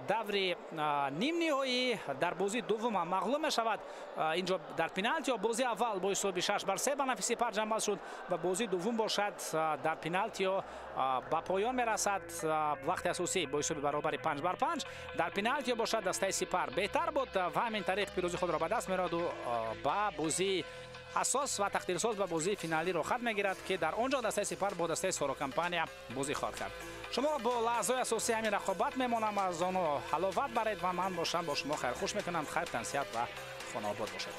даври нимниҳоӣ дар бозии дуввум ҳам мағлуб мешавад. инҷо дар пеналтиҳо бозии аввал бо ҳисоби 6-3 ба нафи Сипар ҷанбаст шуд ва бозии дуввум бошад дар пеналтиҳо ба поён мерасад. вақти асосӣ бо ҳисоби баробари 5-5 дар пеналтиҳо бошад дастаи Сипар беҳтар буд ва ҳамин тариқ пирӯзии худро ба даст мерояду ба бозии асос ва тақдирсоз ба бозии финалиро хат мегирад ки дар он ҷо дастаи Сипар бо дастаи Сорокампания бозӣ хоҳад кард. шуморо бо лаҳзаҳои асосии ҳамин рақобат мемонам, аз онҳо ҳаловат баред ва ман бошам бо шумо хайрхуш мекунам. хайртан сиҳат ва хонаобод бошед.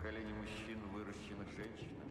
поколение мужчин, выращенных женщинами.